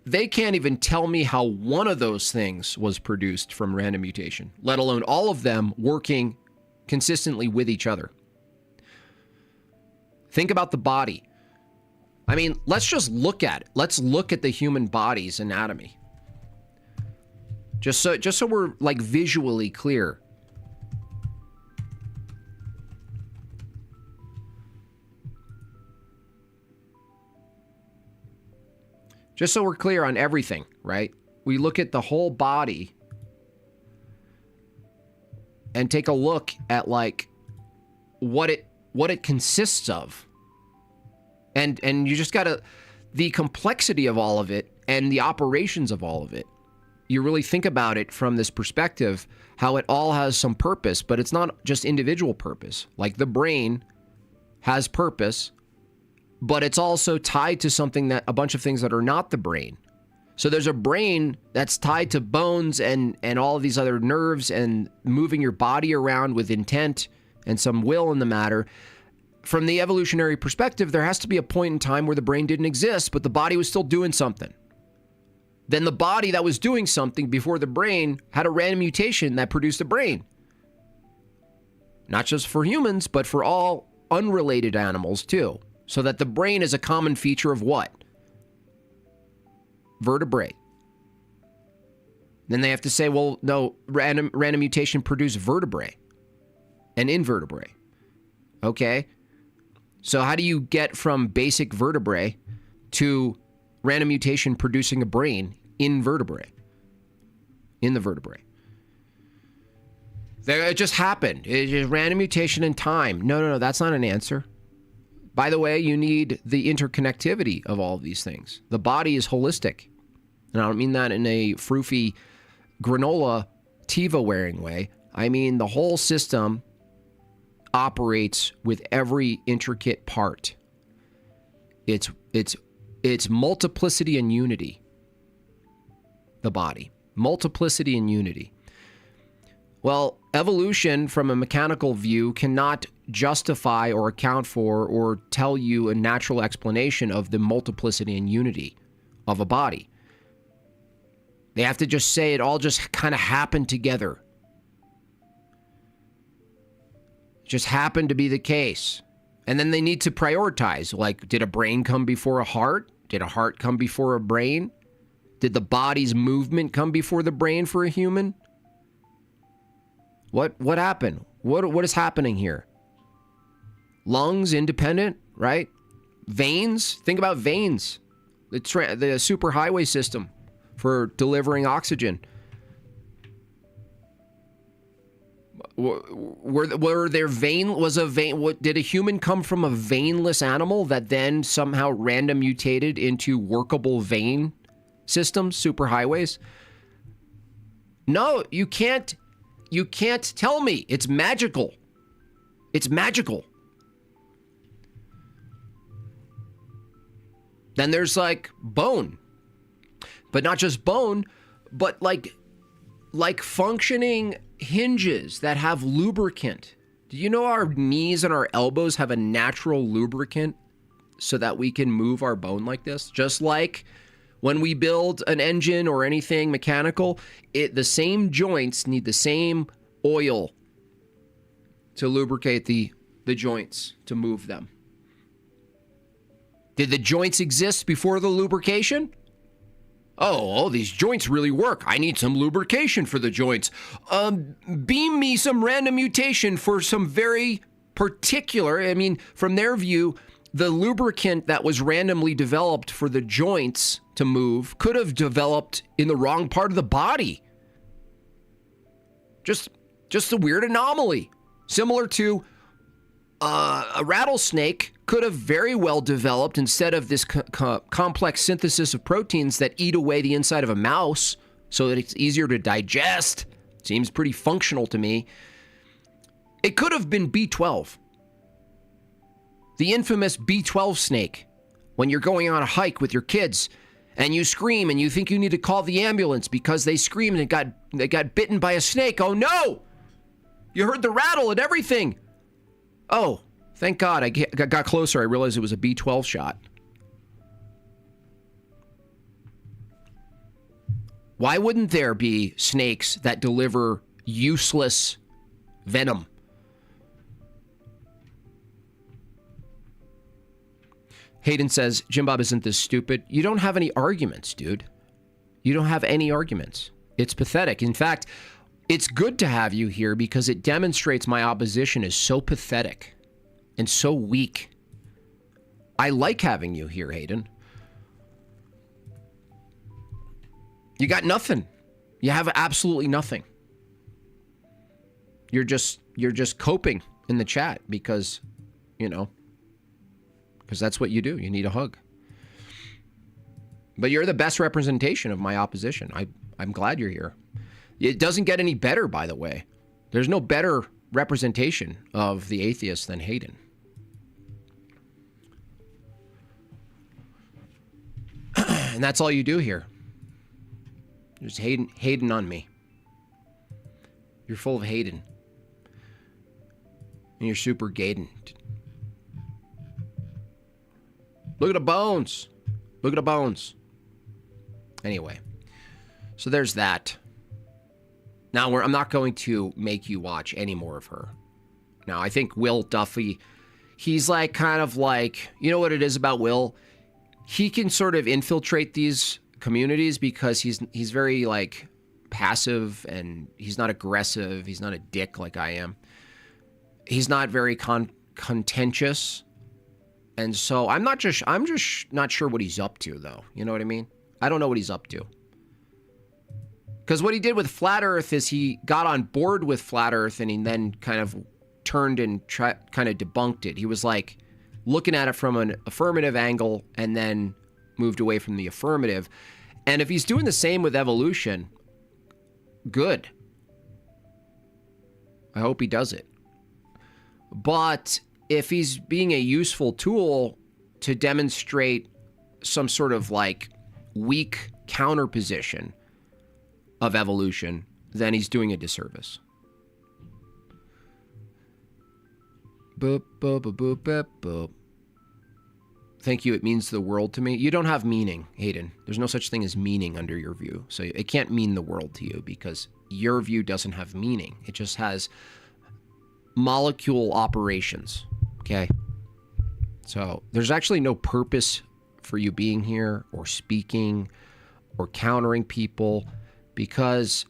They can't even tell me how one of those things was produced from random mutation, let alone all of them working consistently with each other. Think about the body. I mean, let's just look at it. Let's look at the human body's anatomy. Just so we're like visually clear. Just so we're clear on everything, right? We look at the whole body and take a look at like what it consists of. And you just gotta, the complexity of all of it and the operations of all of it. You really think about it from this perspective, how it all has some purpose, but it's not just individual purpose. Like the brain has purpose, but it's also tied to something that, a bunch of things that are not the brain. So there's a brain that's tied to bones and all of these other nerves and moving your body around with intent and some will in the matter. From the evolutionary perspective, there has to be a point in time where the brain didn't exist, but the body was still doing something. Then the body that was doing something before the brain had a random mutation that produced a brain. Not just for humans, but for all unrelated animals too. So that the brain is a common feature of what? Vertebrae. Then they have to say, well, no, random mutation produced vertebrae and invertebrate. Okay. So how do you get from basic vertebrae to random mutation producing a brain in vertebrae? In the vertebrae. It just happened. It's just random mutation in time. No, that's not an answer. By the way, you need the interconnectivity of all of these things. The body is holistic. And I don't mean that in a froofy granola TiVo wearing way. I mean the whole system operates with every intricate part. It's multiplicity and unity. The body. Multiplicity and unity. Well, evolution from a mechanical view cannot justify or account for or tell you a natural explanation of the multiplicity and unity of a body. They have to just say it all just kind of happened together. Just happened to be the case. And then they need to prioritize. Like, did a brain come before a heart? Did a heart come before a brain? Did the body's movement come before the brain for a human? What happened? What is happening here? Lungs independent, right? Veins, think about veins. The superhighway system for delivering oxygen. Were there did a human come from a veinless animal that then somehow random mutated into workable vein systems, superhighways? No, you can't tell me. It's magical. It's magical. Then there's like bone. But not just bone, but like functioning hinges that have lubricant. Do you know our knees and our elbows have a natural lubricant so that we can move our bone like this. Just like when we build an engine or anything mechanical, the same joints need the same oil to lubricate the joints, to move them. Did the joints exist before the lubrication? Oh, these joints really work. I need some lubrication for the joints. Beam me some random mutation for some very particular, I mean, from their view, the lubricant that was randomly developed for the joints to move could have developed in the wrong part of the body. Just a weird anomaly. Similar to a rattlesnake could have very well developed instead of this complex synthesis of proteins that eat away the inside of a mouse so that it's easier to digest. Seems pretty functional to me. It could have been B12. The infamous B12 snake. When you're going on a hike with your kids and you scream and you think you need to call the ambulance because they screamed and they got bitten by a snake. Oh no! You heard the rattle and everything. Oh, thank God I got closer. I realized it was a B12 shot. Why wouldn't there be snakes that deliver useless venom? Hayden says, Jim Bob, isn't this stupid? You don't have any arguments, dude. You don't have any arguments. It's pathetic. In fact, it's good to have you here because it demonstrates my opposition is so pathetic and so weak. I like having you here, Hayden. You got nothing. You have absolutely nothing. You're just coping in the chat because, because that's what you do. You need a hug. But you're the best representation of my opposition. I'm glad you're here. It doesn't get any better, by the way. There's no better representation of the atheist than Hayden. And that's all you do here. There's Hayden on me. You're full of Hayden. And you're super Gaiden. Look at the bones. Look at the bones. Anyway, so there's that. Now, I'm not going to make you watch any more of her. Now, I think Will Duffy, he's like kind of like, you know what it is about Will? He can sort of infiltrate these communities because he's very like passive and he's not aggressive. He's not a dick like I am. He's not very contentious. And so I'm just not sure what he's up to, though. You know what I mean? I don't know what he's up to. Because what he did with Flat Earth is he got on board with Flat Earth and he then kind of turned and kind of debunked it. He was like looking at it from an affirmative angle and then moved away from the affirmative. And if he's doing the same with evolution, good. I hope he does it. But if he's being a useful tool to demonstrate some sort of like weak counterposition of evolution, then he's doing a disservice. Boop, boop, boop, boop, boop, boop. Thank you, it means the world to me. You don't have meaning, Hayden. There's no such thing as meaning under your view. So it can't mean the world to you because your view doesn't have meaning. It just has molecule operations, okay? So there's actually no purpose for you being here or speaking or countering people because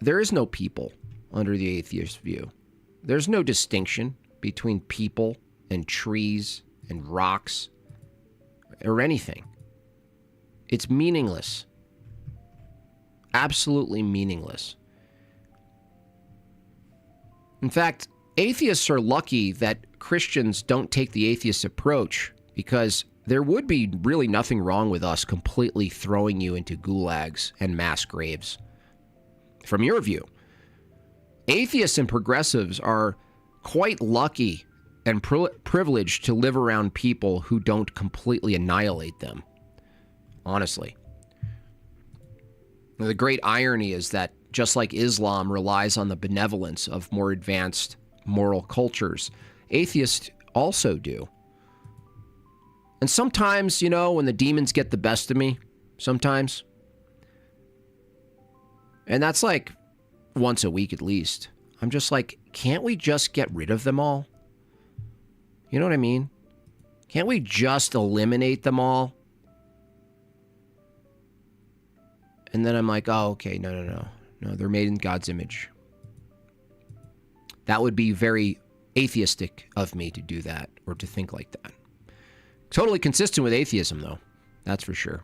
there is no people under the atheist view. There's no distinction between people and trees and rocks or anything. It's meaningless. Absolutely meaningless. In fact, atheists are lucky that Christians don't take the atheist approach because there would be really nothing wrong with us completely throwing you into gulags and mass graves. From your view, atheists and progressives are quite lucky and privileged to live around people who don't completely annihilate them. Honestly. The great irony is that just like Islam relies on the benevolence of more advanced moral cultures, atheists also do. And sometimes, you know, when the demons get the best of me, sometimes, and that's like once a week at least, I'm just like, can't we just get rid of them all? You know what I mean? Can't we just eliminate them all? And then I'm like, oh, okay, no, they're made in God's image. That would be very atheistic of me to do that or to think like that. Totally consistent with atheism, though. That's for sure.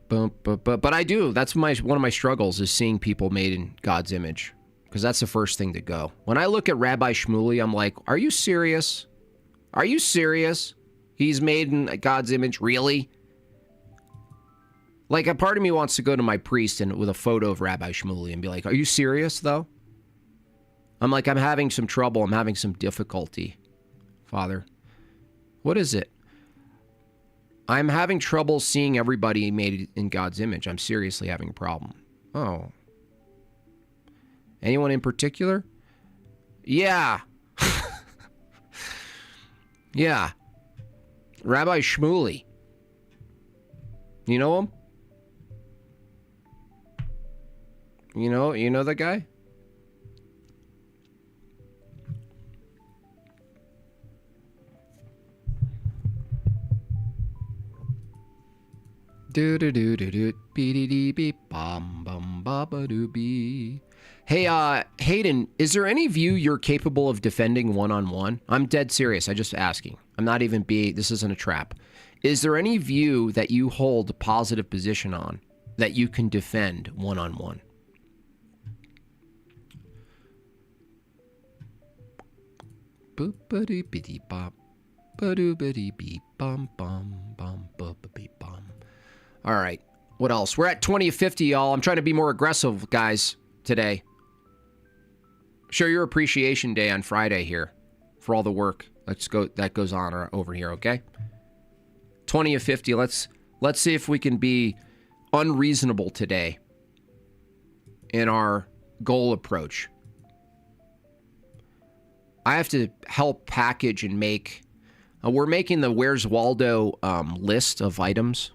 But I do. That's one of my struggles is seeing people made in God's image. Because that's the first thing to go. When I look at Rabbi Shmuley, I'm like, are you serious? Are you serious? He's made in God's image? Really? Like, a part of me wants to go to my priest and with a photo of Rabbi Shmuley and be like, are you serious, though? I'm like, I'm having some trouble. I'm having some difficulty, Father. What is it? I'm having trouble seeing everybody made in God's image. I'm seriously having a problem. Oh. Anyone in particular? Yeah. Yeah. Rabbi Shmuley. You know him? You know that guy? Do do do do do be dee dee beep bum bum ba ba doo bee. Hey, Hayden, is there any view you're capable of defending one-on-one? I'm dead serious. I'm just asking. I'm not even this isn't a trap. Is there any view that you hold a positive position on that you can defend one-on-one? Boop ba dee biddy bop. Ba doo biddy beep bum bum bum ba ba beep bum. All right. What else? We're at 20 of 50, y'all. I'm trying to be more aggressive, guys, today. Show your appreciation day on Friday here for all the work that goes on over here, okay? 20 of 50. Let's see if we can be unreasonable today in our goal approach. I have to help package and make... we're making the Where's Waldo list of items.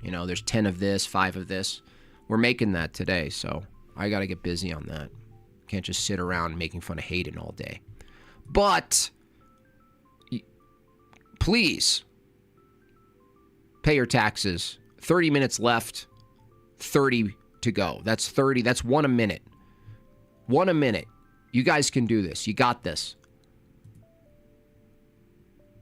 You know, there's 10 of this, 5 of this. We're making that today, so I got to get busy on that. Can't just sit around making fun of Hayden all day. But please pay your taxes. 30 minutes left, 30 to go. That's 30. That's one a minute. One a minute. You guys can do this. You got this.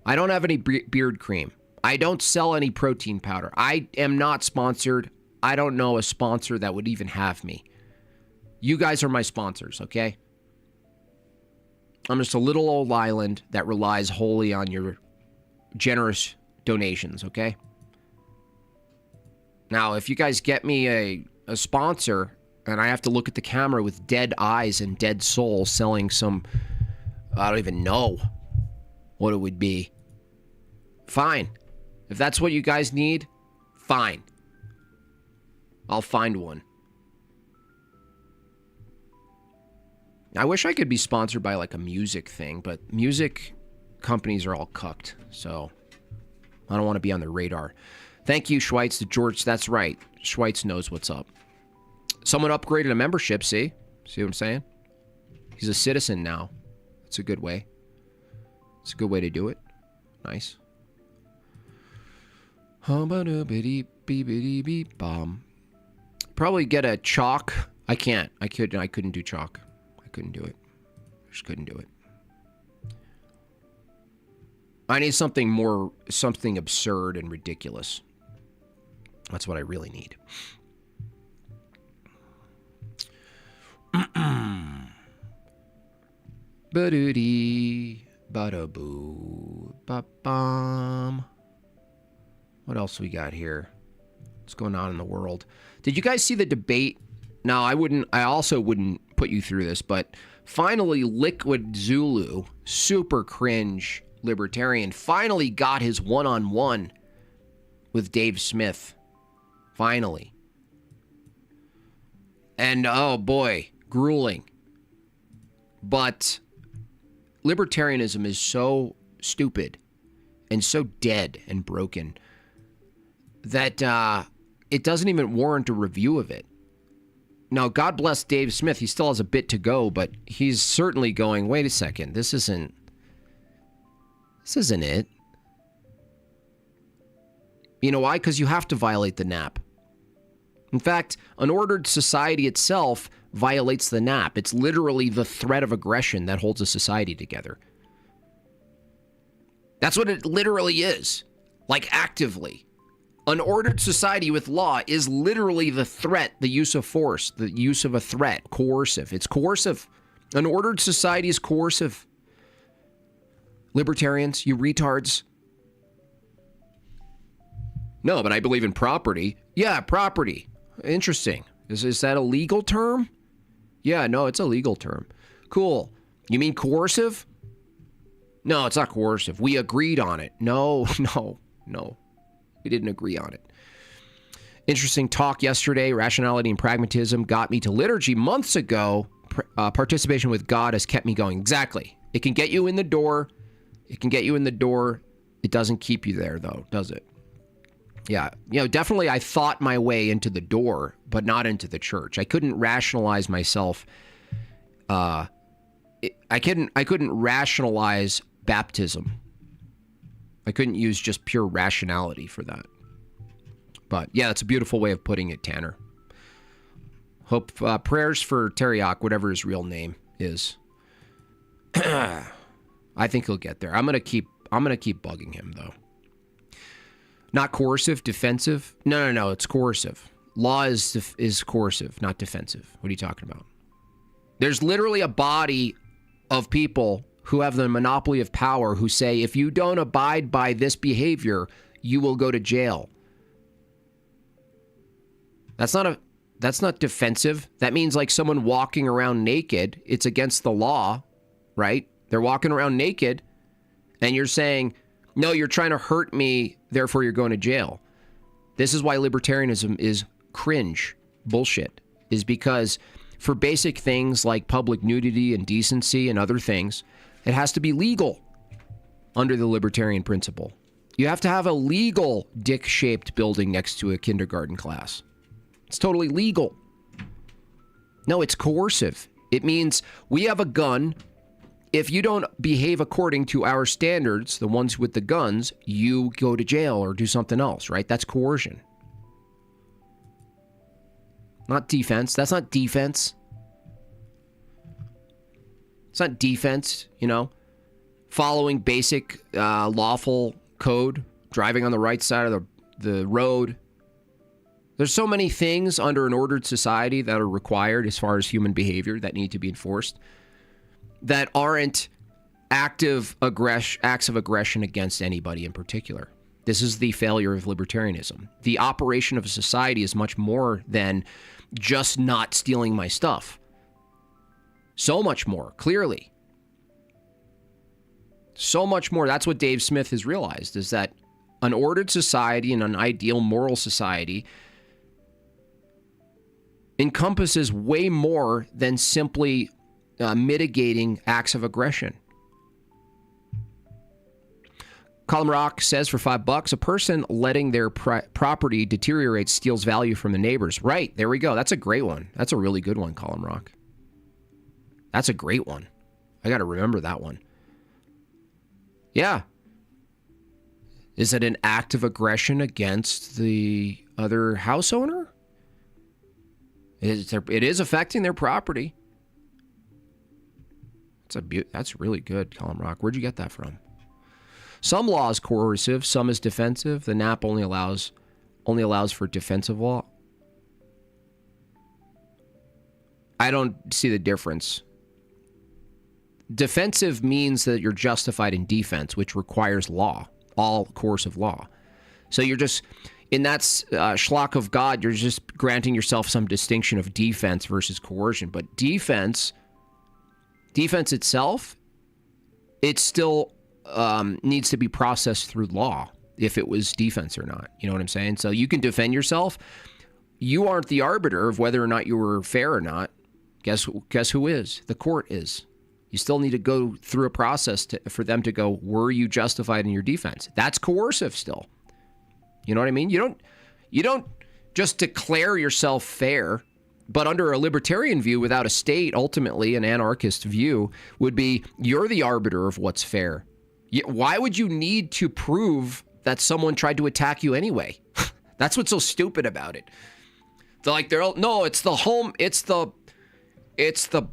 I don't have any beard cream. I don't sell any protein powder. I am not sponsored. I don't know a sponsor that would even have me. You guys are my sponsors, okay? I'm just a little old island that relies wholly on your generous donations, okay? Now, if you guys get me a sponsor and I have to look at the camera with dead eyes and dead soul selling some, I don't even know what it would be. Fine. If that's what you guys need, fine. I'll find one. I wish I could be sponsored by like a music thing, but music companies are all cucked, so I don't want to be on their radar. Thank you, Schweitz, to George. That's right. Schweitz knows what's up. Someone upgraded a membership, see? See what I'm saying? He's a citizen now. It's a good way. It's a good way to do it. Nice. Probably get a chalk. I can't. I couldn't do chalk. I couldn't do it. I just couldn't do it. I need something absurd and ridiculous. That's what I really need. Ba-doo-dee, ba-da-boo, ba-bum. What else we got here? What's going on in the world? Did you guys see the debate? No, I also wouldn't put you through this, but finally Liquid Zulu, super cringe libertarian, finally got his one-on-one with Dave Smith. Finally. And oh boy, grueling. But libertarianism is so stupid and so dead and broken that it doesn't even warrant a review of it. Now, God bless Dave Smith. He still has a bit to go, but he's certainly going, wait a second, this isn't it. You know why? Because you have to violate the NAP. In fact, an ordered society itself violates the NAP. It's literally the threat of aggression that holds a society together. That's what it literally is. Like, actively. An ordered society with law is literally the threat, the use of force, the use of a threat, coercive. It's coercive. An ordered society is coercive. Libertarians, you retards. No, but I believe in property. Yeah, property. Interesting. Is that a legal term? Yeah, no, it's a legal term. Cool. You mean coercive? No, it's not coercive. We agreed on it. No. We didn't agree on it. Interesting talk yesterday. Rationality and pragmatism got me to liturgy months ago. Participation with God has kept me going. Exactly. It can get you in the door. It doesn't keep you there, though, does it? Yeah. Definitely I thought my way into the door, but not into the church. I couldn't rationalize myself. I couldn't rationalize baptism. I couldn't use just pure rationality for that. But yeah, that's a beautiful way of putting it, Tanner. Hope prayers for Teriak, whatever his real name is. I think he'll get there. I'm gonna keep bugging him though. Not coercive, defensive. No. It's coercive. Law is coercive, not defensive. What are you talking about? There's literally a body of people who have the monopoly of power who say, if you don't abide by this behavior, you will go to jail. That's not defensive. That means like someone walking around naked. It's against the law, right? They're walking around naked and you're saying, no, you're trying to hurt me, therefore you're going to jail. This is why libertarianism is cringe bullshit, is because for basic things like public nudity and decency and other things, it has to be legal under the libertarian principle. You have to have a legal dick-shaped building next to a kindergarten class. It's totally legal. No, it's coercive. It means we have a gun. If you don't behave according to our standards, the ones with the guns, you go to jail or do something else, right? That's coercion. Not defense. That's not defense. It's not defense, following basic lawful code, driving on the right side of the road. There's so many things under an ordered society that are required as far as human behavior that need to be enforced that aren't acts of aggression against anybody in particular. This is the failure of libertarianism. The operation of a society is much more than just not stealing my stuff. So much more, clearly. So much more. That's what Dave Smith has realized, is that an ordered society and an ideal moral society encompasses way more than simply mitigating acts of aggression. Colin Rock says for $5, a person letting their property deteriorate steals value from the neighbors. Right, there we go. That's a great one. That's a really good one, Colin Rock. That's a great one. I got to remember that one. Yeah. Is it an act of aggression against the other house owner? It is affecting their property. That's really good, Colin Rock. Where'd you get that from? Some law is coercive, some is defensive. The NAP only allows for defensive law. I don't see the difference. Defensive means that you're justified in defense, which requires law, all coercive law. So you're just, in that schlock of God, you're just granting yourself some distinction of defense versus coercion. But defense itself, it still needs to be processed through law if it was defense or not. You know what I'm saying? So you can defend yourself. you aren't the arbiter of whether or not you were fair or not. Guess who is? The court is. You still need to go through a process for them to go, were you justified in your defense? That's coercive still. You know what I mean? You don't just declare yourself fair, but under a libertarian view, without a state, ultimately an anarchist view would be you're the arbiter of what's fair. Why would you need to prove that someone tried to attack you anyway? That's what's so stupid about it. It's the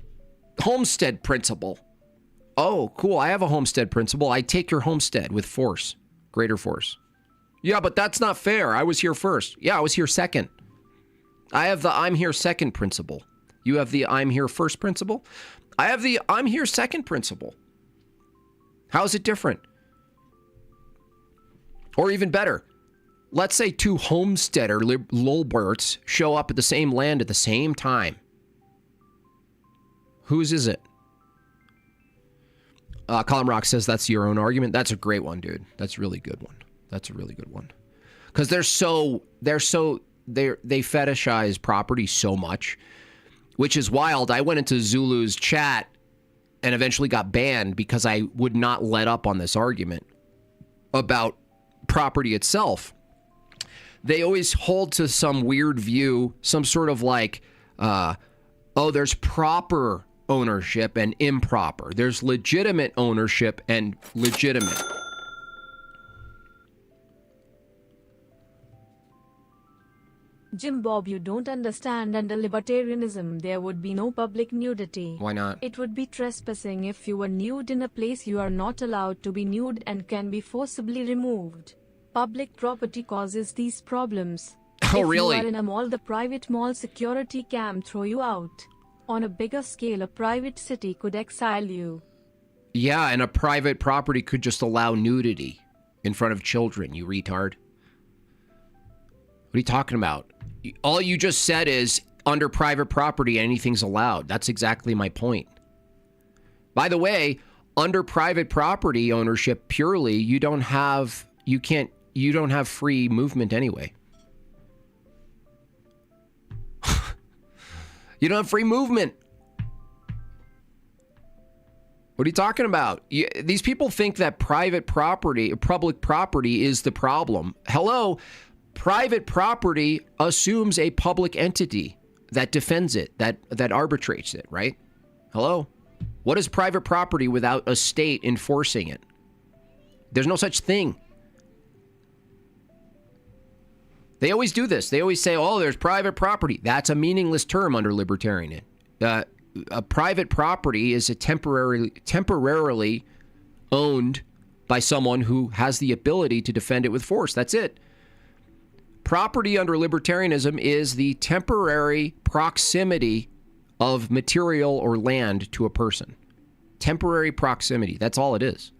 homestead principle. Oh, cool. I have a homestead principle. I take your homestead with force, greater force. Yeah, but that's not fair. I was here first. Yeah, I was here second. I have the I'm here second principle. You have the I'm here first principle. I have the I'm here second principle. How is it different? Or even better, let's say two homesteader lolberts show up at the same land at the same time. Whose is it? Colin Rock says that's your own argument. That's a great one, dude. That's a really good one. That's a really good one. Because they fetishize property so much, which is wild. I went into Zulu's chat and eventually got banned because I would not let up on this argument about property itself. They always hold to some weird view, some sort of like, there's proper ownership and improper. There's legitimate ownership and legitimate. Jim Bob, you don't understand. Under libertarianism, there would be no public nudity. Why not? It would be trespassing if you were nude in a place you are not allowed to be nude and can be forcibly removed. Public property causes these problems. Oh, really? If you are in a mall, the private mall security can throw you out. On a bigger scale, a private city could exile you. Yeah, and a private property could just allow nudity in front of children, you retard. What are you talking about? All you just said is under private property, anything's allowed. That's exactly my point. By the way, under private property ownership purely, you don't have free movement anyway. You don't have free movement. What are you talking about? These people think that private property, public property is the problem. Hello, private property assumes a public entity that defends it, that arbitrates it, right? Hello? What is private property without a state enforcing it? There's no such thing. They always do this. They always say, oh, there's private property. That's a meaningless term under libertarian. A private property is a temporarily owned by someone who has the ability to defend it with force. That's it. Property under libertarianism is the temporary proximity of material or land to a person. Temporary proximity. That's all it is.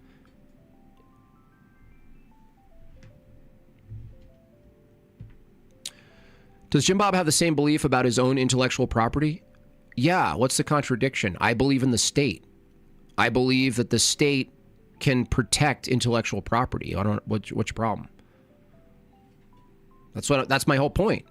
Does Jim Bob have the same belief about his own intellectual property? Yeah, what's the contradiction? I believe in the state. I believe that the state can protect intellectual property. What's your problem? That's my whole point.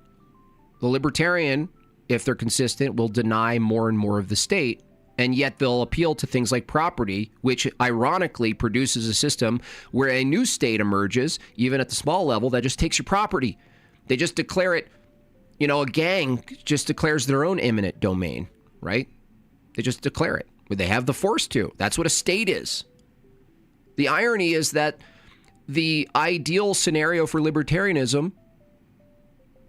The libertarian, if they're consistent, will deny more and more of the state, and yet they'll appeal to things like property, which ironically produces a system where a new state emerges, even at the small level, that just takes your property. They just declare it. A gang just declares their own eminent domain, right? They just declare it. They have the force to. That's what a state is. The irony is that the ideal scenario for libertarianism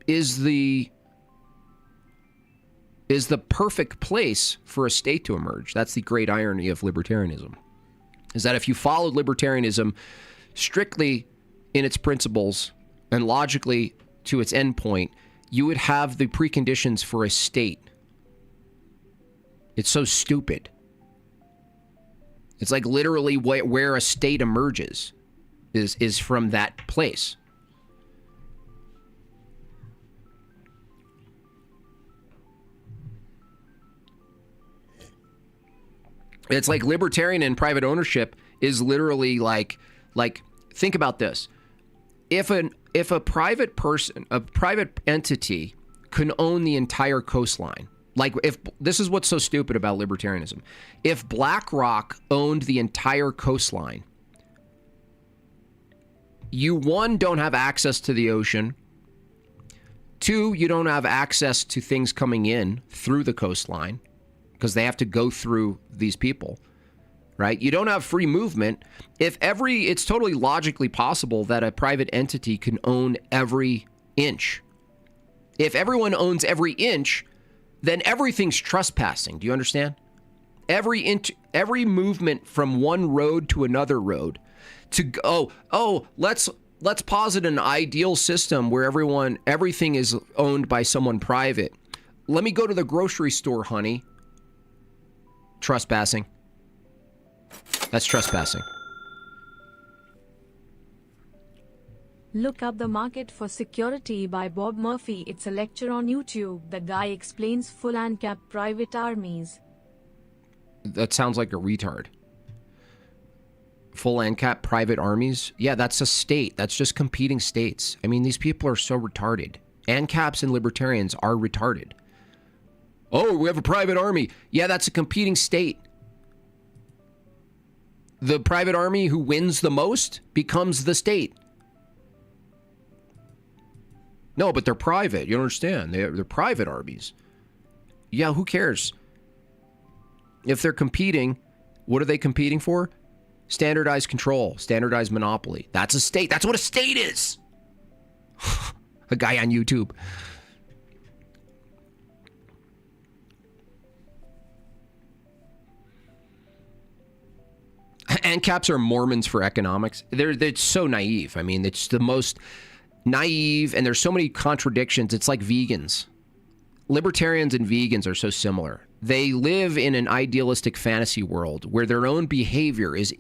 is the perfect place for a state to emerge. That's the great irony of libertarianism, is that if you followed libertarianism strictly in its principles and logically to its endpoint, you would have the preconditions for a state. It's so stupid. It's like literally where a state emerges is from that place. It's like libertarian and private ownership is literally like think about this. If a private person, a private entity can own the entire coastline. Like, if this is what's so stupid about libertarianism. If BlackRock owned the entire coastline, you, one, don't have access to the ocean. Two, you don't have access to things coming in through the coastline because they have to go through these people, right? You don't have free movement. It's totally logically possible that a private entity can own every inch. If everyone owns every inch, then everything's trespassing. Do you understand? Every movement from one road to another road to go, let's posit an ideal system where everything is owned by someone private. Let me go to the grocery store, honey. Trespassing. That's trespassing. Look up The Market for Security by Bob Murphy. It's a lecture on YouTube. The guy explains full ANCAP private armies. That sounds like a retard. Full ANCAP private armies? Yeah, that's a state. That's just competing states. I mean, these people are so retarded. ANCAPs and libertarians are retarded. Oh, we have a private army. Yeah, that's a competing state. The private army who wins the most becomes the state. No, but they're private. You don't understand. They're private armies. Yeah, who cares? If they're competing, what are they competing for? Standardized control, standardized monopoly. That's a state. That's what a state is. A guy on YouTube. ANCAPs are Mormons for economics. They're so naive. I mean, it's the most naive, and there's so many contradictions. It's like vegans. Libertarians and vegans are so similar. They live in an idealistic fantasy world where their own behavior is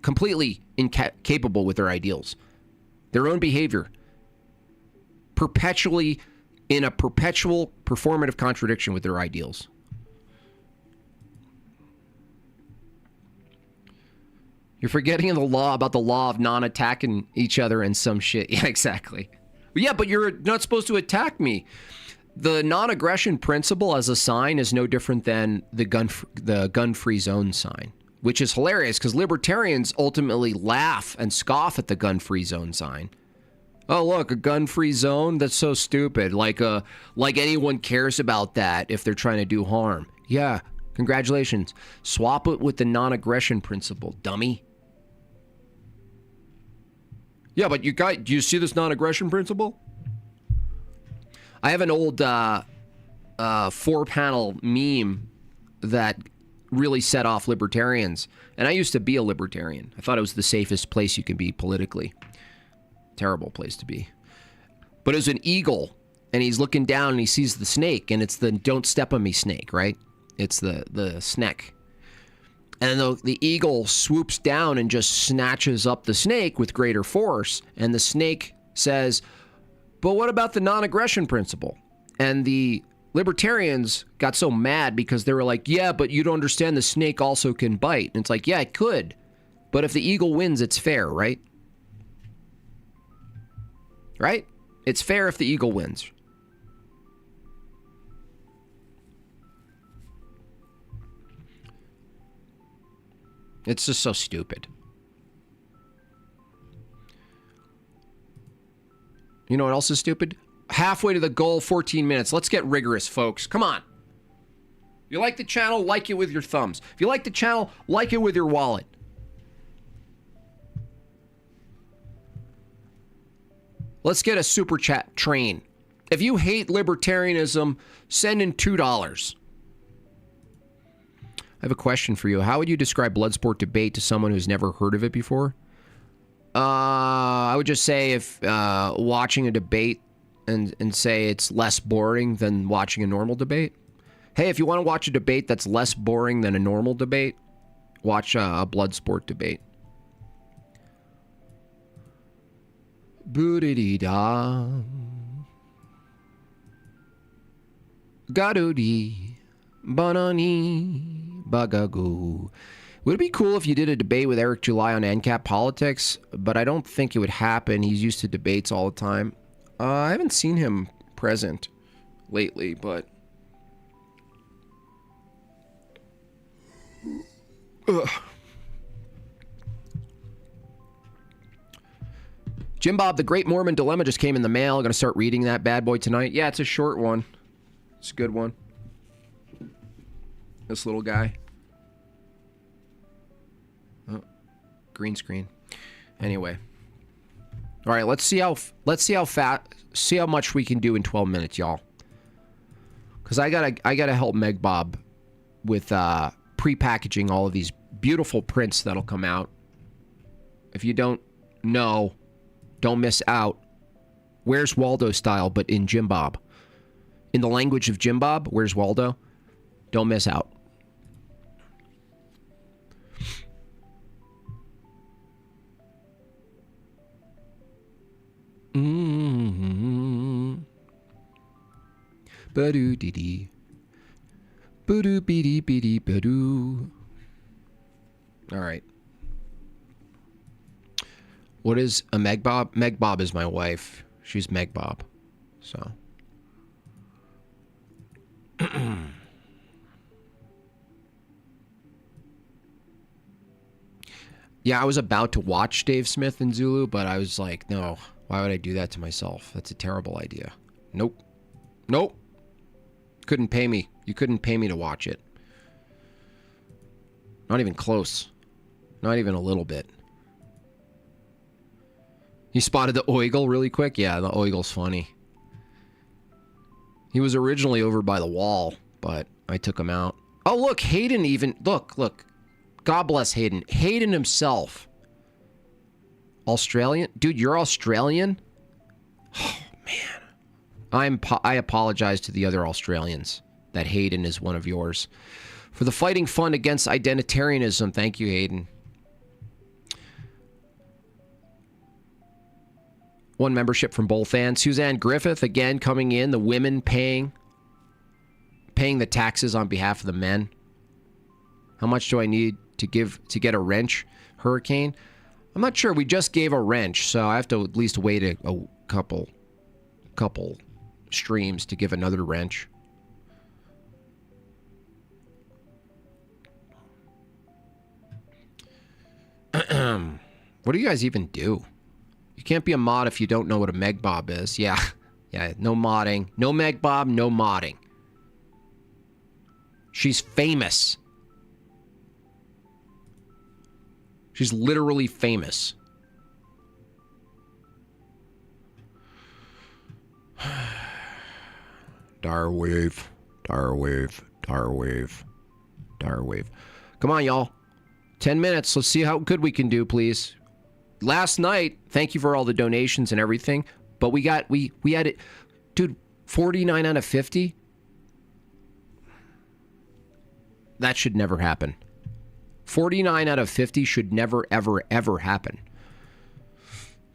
completely incapable with their ideals. Their own behavior. Perpetually in a perpetual performative contradiction with their ideals. You're forgetting the law about the law of non-attacking each other and some shit. Yeah, exactly. Yeah, but you're not supposed to attack me. The non-aggression principle as a sign is no different than the gun-free zone sign, which is hilarious because libertarians ultimately laugh and scoff at the gun-free zone sign. Oh, look, a gun-free zone? That's so stupid. Like anyone cares about that if they're trying to do harm. Yeah, congratulations. Swap it with the non-aggression principle, dummy. Yeah, but do you see this non-aggression principle? I have an old 4-panel meme that really set off libertarians. And I used to be a libertarian. I thought it was the safest place you can be politically. Terrible place to be. But it was an eagle, and he's looking down and he sees the snake, and it's the don't step on me snake, right? It's the snake. And the eagle swoops down and just snatches up the snake with greater force, and the snake says, but what about the non-aggression principle? And the libertarians got so mad because they were like, yeah, but you don't understand the snake also can bite. And it's like, yeah, it could. But if the eagle wins, it's fair, right? Right? It's fair if the eagle wins. It's just so stupid. You know what else is stupid? Halfway to the goal, 14 minutes. Let's get rigorous, folks. Come on. If you like the channel, like it with your thumbs. If you like the channel, like it with your wallet. Let's get a super chat train. If you hate libertarianism, send in $2. I have a question for you. How would you describe Bloodsport debate to someone who's never heard of it before? I would just say if watching a debate and say it's less boring than watching a normal debate. Hey, if you want to watch a debate that's less boring than a normal debate, watch a Bloodsport debate. Boo-dee-dee-da. Gadudi. Banani. Bagagu. Would it be cool if you did a debate with Eric July on ANCAP politics? But I don't think it would happen. He's used to debates all the time. I haven't seen him present. lately, but ugh. Jim Bob, The Great Mormon Dilemma just came in the mail. I'm going to start reading that bad boy tonight. Yeah, it's a short one. It's a good one. This little guy. Oh, green screen. Anyway. All right, let's see how much we can do in 12 minutes, y'all. Cuz I got to help Meg Bob with pre-packaging all of these beautiful prints that'll come out. If you don't know, don't miss out. Where's Waldo style, but in Jim Bob. In the language of Jim Bob, where's Waldo? Don't miss out. Ba-doo-dee-dee. Ba-doo-bee-dee-bee-dee-ba-doo. All right. What is a Meg Bob? Meg Bob is my wife. She's Meg Bob. So. Yeah, I was about to watch Dave Smith and Zulu, but I was like, no, why would I do that to myself? That's a terrible idea. Nope. Nope. Couldn't pay me. You couldn't pay me to watch it. Not even close. Not even a little bit. You spotted the Oigle really quick? Yeah, the Oigle's funny. He was originally over by the wall, but I took him out. Oh, look, Hayden even... Look. God bless Hayden. Hayden himself. Australian? Dude, you're Australian? Oh, man. I apologize to the other Australians that Hayden is one of yours. For the Fighting Fund Against Identitarianism. Thank you, Hayden. One membership from both ends. Suzanne Griffith, again, coming in. The women paying the taxes on behalf of the men. How much do I need to give to get a wrench, Hurricane? I'm not sure. We just gave a wrench, so I have to at least wait a couple streams to give another wrench. What do you guys even do? You can't be a mod if you don't know what a Meg Bob is. Yeah, no modding. No Meg Bob, no modding. She's famous. She's literally famous. Darwave. Come on, y'all. 10 minutes. Let's see how good we can do, please. Last night, thank you for all the donations and everything, but we had it, dude, 49 out of 50. That should never happen. 49 out of 50 should never, ever, ever happen.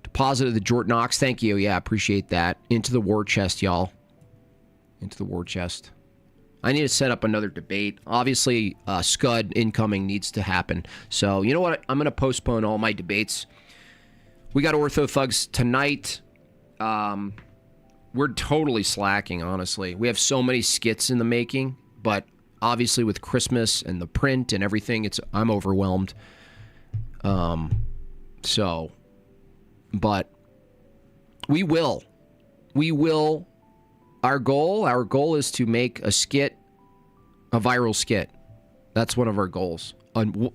Deposit of the Jordan Ox. Thank you. Yeah, appreciate that. Into the war chest, y'all. Into the war chest. I need to set up another debate. Obviously, Scud incoming needs to happen. So, you know what? I'm going to postpone all my debates. We got Ortho Thugs tonight. We're totally slacking, honestly. We have so many skits in the making, but obviously with Christmas and the print and everything, I'm overwhelmed. But we will. Our goal is to make a skit, a viral skit. That's one of our goals.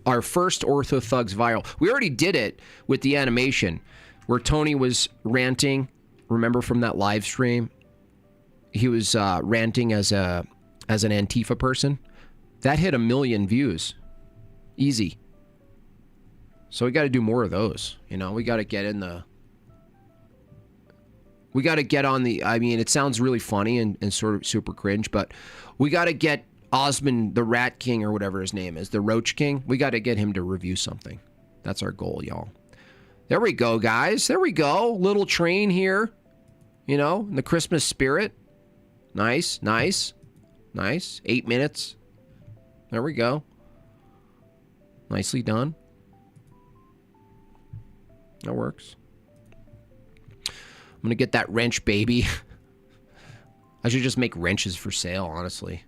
Our first Ortho Thugs viral. We already did it with the animation where Tony was ranting. Remember from that live stream? He was ranting as an Antifa person. That hit 1 million views. Easy. So we got to do more of those. You know, we got to get on the, I mean, it sounds really funny and sort of super cringe, but we got to get Osmond, the Rat King, or whatever his name is, the Roach King. We got to get him to review something. That's our goal, y'all. There we go, guys. There we go. Little train here. You know, in the Christmas spirit. Nice. 8 minutes. There we go. Nicely done. That works. I'm going to get that wrench, baby. I should just make wrenches for sale, honestly.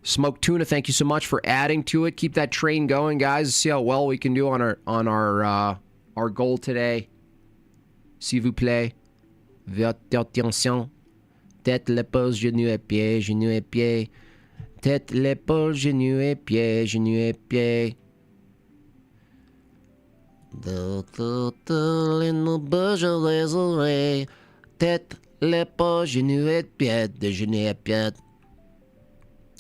Smoked Tuna, thank you so much for adding to it. Keep that train going, guys. See how well we can do on our goal today. S'il vous plaît. Votre attention. Tête, l'épaule, genou et pied, genou et pied. Tête, l'épaule, genou et pied, genou et pied. Little Beaujolais, tête, l'épaule, genou et pied, de genou et pied.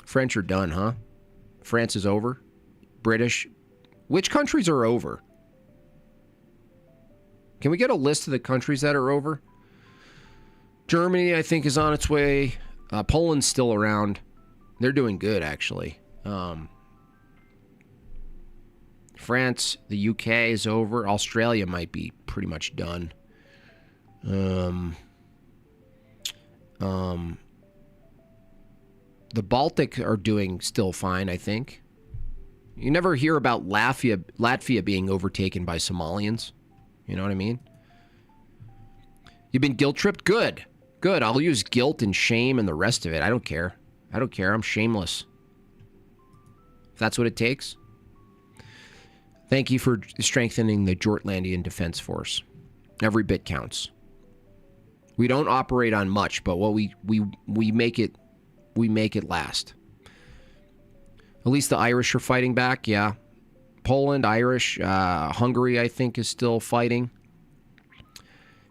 French are done, huh? France is over? British? Which countries are over? Can we get a list of the countries that are over? Germany, I think, is on its way. Poland's still around. They're doing good, actually. France, the UK is over. Australia might be pretty much done. The Baltic are doing still fine, I think. You never hear about Latvia being overtaken by Somalians. You know what I mean? You've been guilt-tripped? Good. Good. I'll use guilt and shame and the rest of it. I don't care. I don't care. I'm shameless. If that's what it takes. Thank you for strengthening the Jortlandian Defense Force. Every bit counts. We don't operate on much, but what we make it last. At least the Irish are fighting back, yeah. Poland, Irish, Hungary, I think, is still fighting.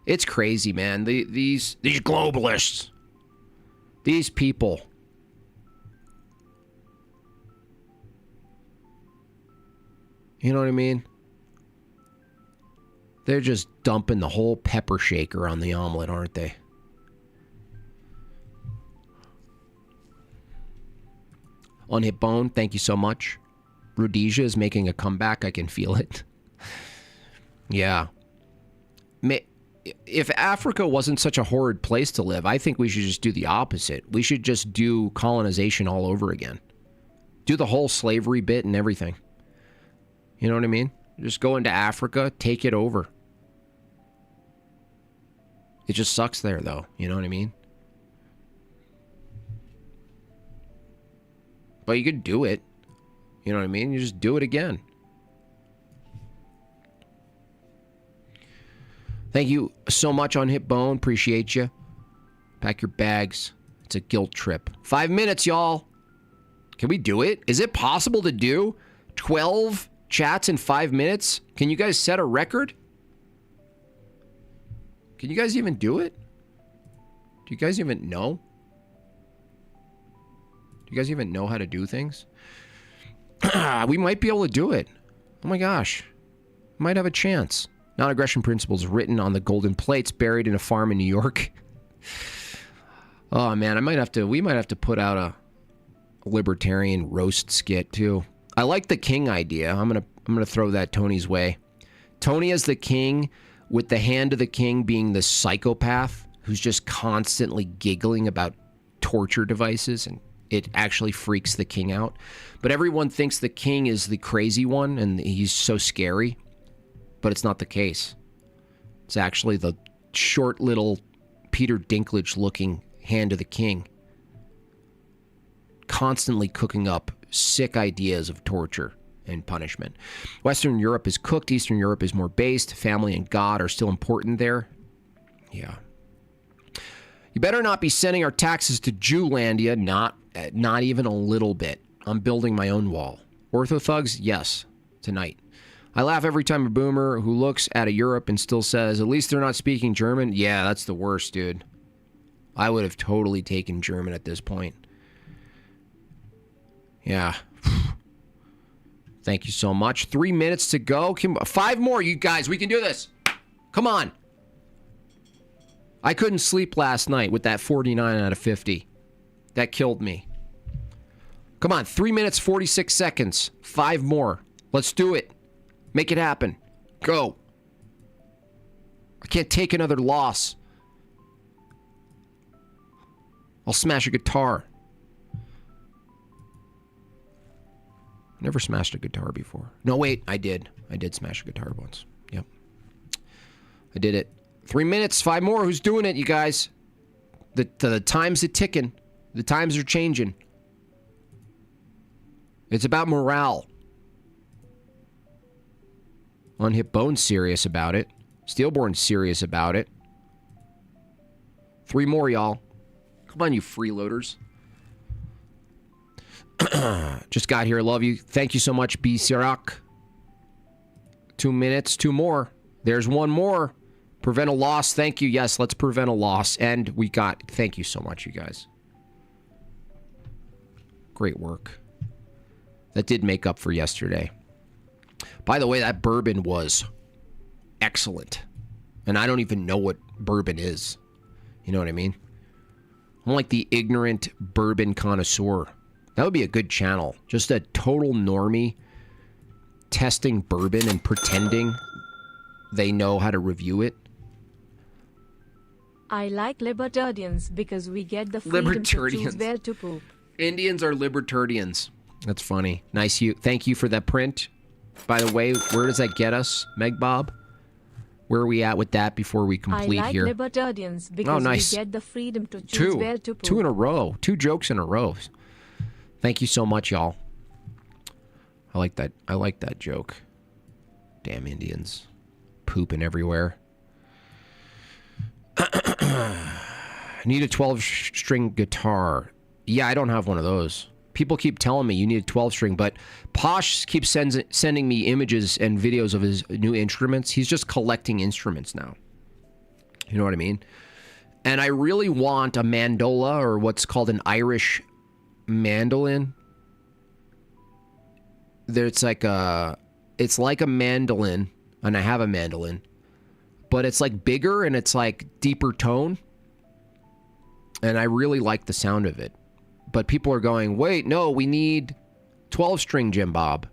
It's crazy, man. These globalists, these people. You know what I mean? They're just dumping the whole pepper shaker on the omelet, aren't they? Unhit Bone, thank you so much. Rhodesia is making a comeback. I can feel it. Yeah. If Africa wasn't such a horrid place to live, I think we should just do the opposite. We should just do colonization all over again. Do the whole slavery bit and everything. You know what I mean? Just go into Africa, take it over. It just sucks there, though. You know what I mean? But you could do it. You know what I mean? You just do it again. Thank you so much on Hit Bone. Appreciate you. Pack your bags. It's a guilt trip. 5 minutes, y'all. Can we do it? Is it possible to do 12 chats in 5 minutes? Can you guys set a record? Can you guys even do it? Do you guys even know? Do you guys even know how to do things? We might be able to do it. Oh my gosh. Might have a chance. Non-aggression principles written on the golden plates buried in a farm in New York. Oh man, we might have to put out a libertarian roast skit too. I like the king idea. I'm gonna throw that Tony's way. Tony as the king, with the hand of the king being the psychopath who's just constantly giggling about torture devices, and it actually freaks the king out. But everyone thinks the king is the crazy one and he's so scary. But it's not the case. It's actually the short little Peter Dinklage looking hand of the king. Constantly cooking up sick ideas of torture and punishment. Western Europe is cooked. Eastern Europe is more based. Family and God are still important there. Yeah. You better not be sending our taxes to Jewlandia. Not even a little bit. I'm building my own wall. Orthothugs, yes. Tonight. I laugh every time a boomer who looks at a Europe and still says, at least they're not speaking German. Yeah, that's the worst, dude. I would have totally taken German at this point. Yeah. Thank you so much. 3 minutes to go. 5 more, you guys. We can do this. Come on. I couldn't sleep last night with that 49 out of 50. That killed me. Come on. 3 minutes, 46 seconds. 5 more. Let's do it. Make it happen. Go. I can't take another loss. I'll smash a guitar. Never smashed a guitar before. No, wait, I did. I did smash a guitar once. Yep. I did it. 3 minutes, 5 more. Who's doing it, you guys? The times are ticking. The times are changing. It's about morale. Unhit Bone's serious about it. Steelborn's serious about it. 3 more, y'all. Come on, you freeloaders. Just got here. Love you. Thank you so much, B. Sirac. 2 minutes. 2 more. There's 1 more. Prevent a loss. Thank you. Yes, let's prevent a loss. And we got... Thank you so much, you guys. Great work. That did make up for yesterday. By the way, that bourbon was excellent. And I don't even know what bourbon is. You know what I mean? I'm like the ignorant bourbon connoisseur. That would be a good channel. Just a total normie testing bourbon and pretending they know how to review it. I like libertarians because we get the freedom to choose where to poop. Indians are libertarians. That's funny. Nice. Thank you for that print. By the way, where does that get us, Meg Bob? Where are we at with that before we complete I like here? libertarians because we get the freedom to choose where to poop. 2 in a row. 2 jokes in a row. Thank you so much, y'all. I like that. I like that joke. Damn Indians. Pooping everywhere. I need a 12-string guitar. Yeah, I don't have one of those. People keep telling me you need a 12-string, but Posh keeps sending me images and videos of his new instruments. He's just collecting instruments now. You know what I mean? And I really want a mandola, or what's called an Irish mandolin. It's like a mandolin, and I have a mandolin, but it's like bigger and it's like deeper tone. And I really like the sound of it. But people are going, wait, no, we need 12-string, Jim Bob.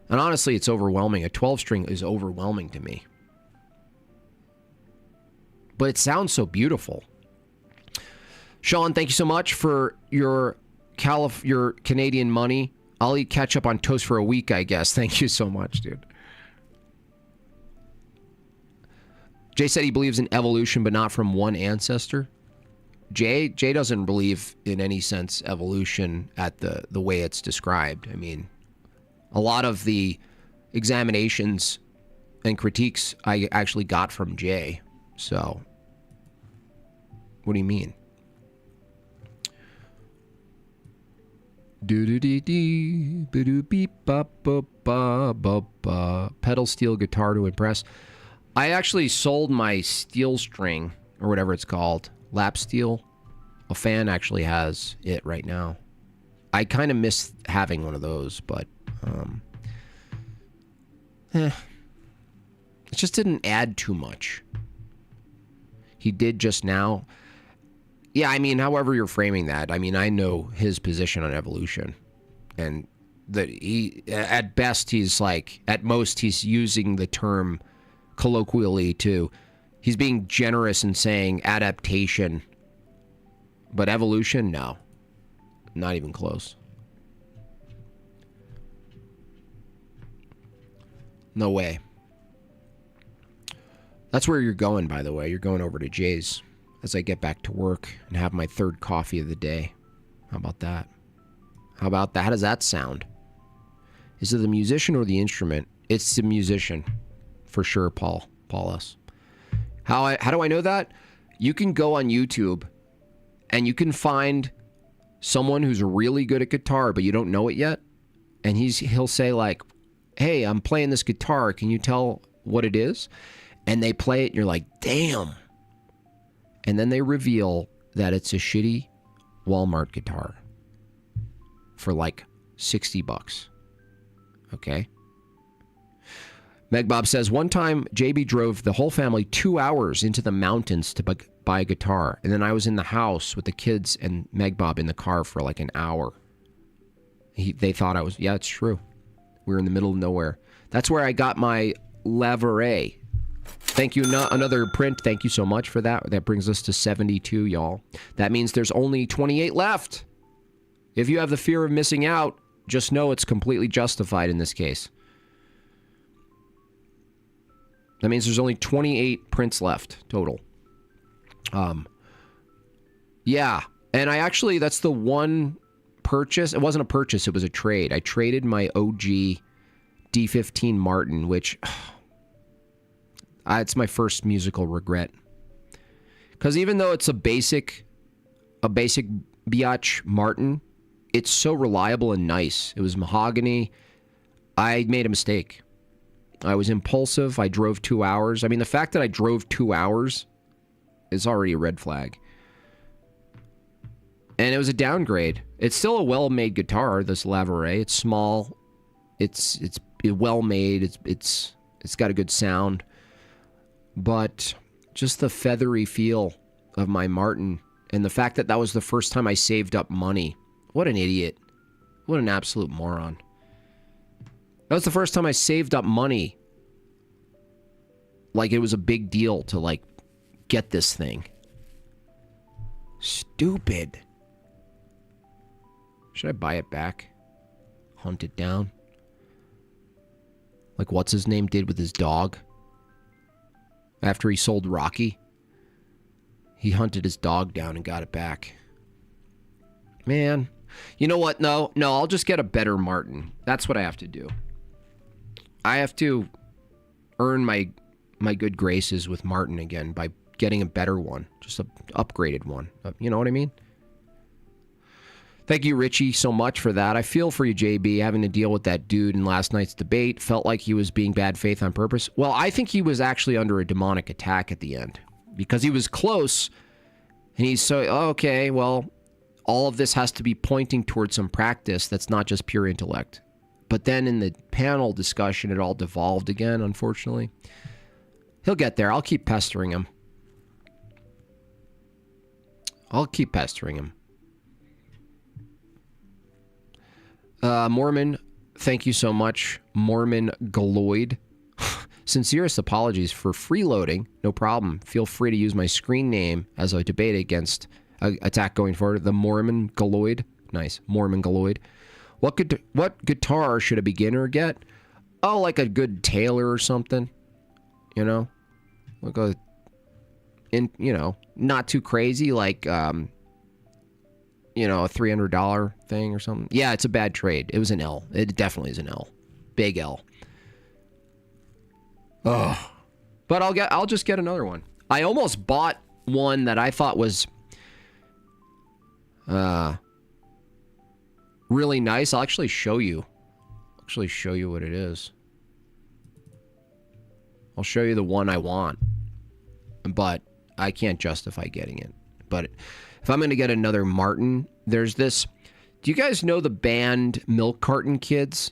And honestly, it's overwhelming. A 12-string is overwhelming to me. But it sounds so beautiful. Sean, thank you so much for your Canadian money. I'll eat ketchup on toast for a week, I guess. Thank you so much, dude. Jay said he believes in evolution, but not from one ancestor. Jay doesn't believe in any sense evolution at the way it's described. I mean, a lot of the examinations and critiques I actually got from Jay. So, what do you mean? Pedal steel guitar to impress. I actually sold my steel string, or whatever it's called. Lap steel. A fan actually has it right now. I kind of miss having one of those, but it just didn't add too much. He did just now. Yeah, I mean, however you're framing that, I mean, I know his position on evolution, and that he, at best, he's like, at most, he's using the term colloquially to. He's being generous in saying adaptation, but evolution, no. Not even close. No way. That's where you're going, by the way. You're going over to Jay's as I get back to work and have my 3rd coffee of the day. How about that? How does that sound? Is it the musician or the instrument? It's the musician, for sure, Paul S. How do I know that? You can go on YouTube and you can find someone who's really good at guitar, but you don't know it yet. And he'll say like, hey, I'm playing this guitar. Can you tell what it is? And they play it and you're like, damn. And then they reveal that it's a shitty Walmart guitar for like $60. Okay? Megbob says, one time JB drove the whole family 2 hours into the mountains to buy a guitar. And then I was in the house with the kids and Megbob in the car for like an hour. They thought I was, yeah, it's true. We were in the middle of nowhere. That's where I got my Lavare. Thank you. Another print. Thank you so much for that. That brings us to 72, y'all. That means there's only 28 left. If you have the fear of missing out, just know it's completely justified in this case. That means there's only 28 prints left total. Yeah. And that's the one purchase. It wasn't a purchase, it was a trade. I traded my OG D15 Martin, which it's my first musical regret. Because even though it's a basic Biatch Martin, it's so reliable and nice. It was mahogany. I made a mistake. I was impulsive. I drove 2 hours. I mean, the fact that I drove 2 hours is already a red flag. And it was a downgrade. It's still a well-made guitar, this Lavare. It's small. It's well-made. It's got a good sound. But just the feathery feel of my Martin, and the fact that that was the first time I saved up money. What an idiot. What an absolute moron. That was the first time I saved up money. Like it was a big deal to like get this thing. Stupid. Should I buy it back? Hunt it down? Like what's his name did with his dog? After he sold Rocky, he hunted his dog down and got it back. Man, you know what? No, I'll just get a better Martin. That's what I have to do. I have to earn my good graces with Martin again by getting a better one, just an upgraded one. You know what I mean? Thank you, Richie, so much for that. I feel for you, JB, having to deal with that dude in last night's debate. Felt like he was being bad faith on purpose. Well, I think he was actually under a demonic attack at the end because he was close, and he's so, okay, well, all of this has to be pointing towards some practice that's not just pure intellect. But then in the panel discussion, it all devolved again, unfortunately. He'll get there. I'll keep pestering him. Mormon, thank you so much. Mormon Galoid. Sincerest apologies for freeloading. No problem. Feel free to use my screen name as I debate against attack going forward. The Mormon Galoid. Nice. Mormon Galoid. What guitar should a beginner get? Oh, like a good Taylor or something. You know? Like not too crazy, like, a $300 thing or something. Yeah, it's a bad trade. It was an L. It definitely is an L. Big L. Ugh. But I'll just get another one. I almost bought one that I thought was really nice. I'll actually show you. What it is. I'll show you the one I want. But I can't justify getting it. But if I'm going to get another Martin, there's this. Do you guys know the band Milk Carton Kids?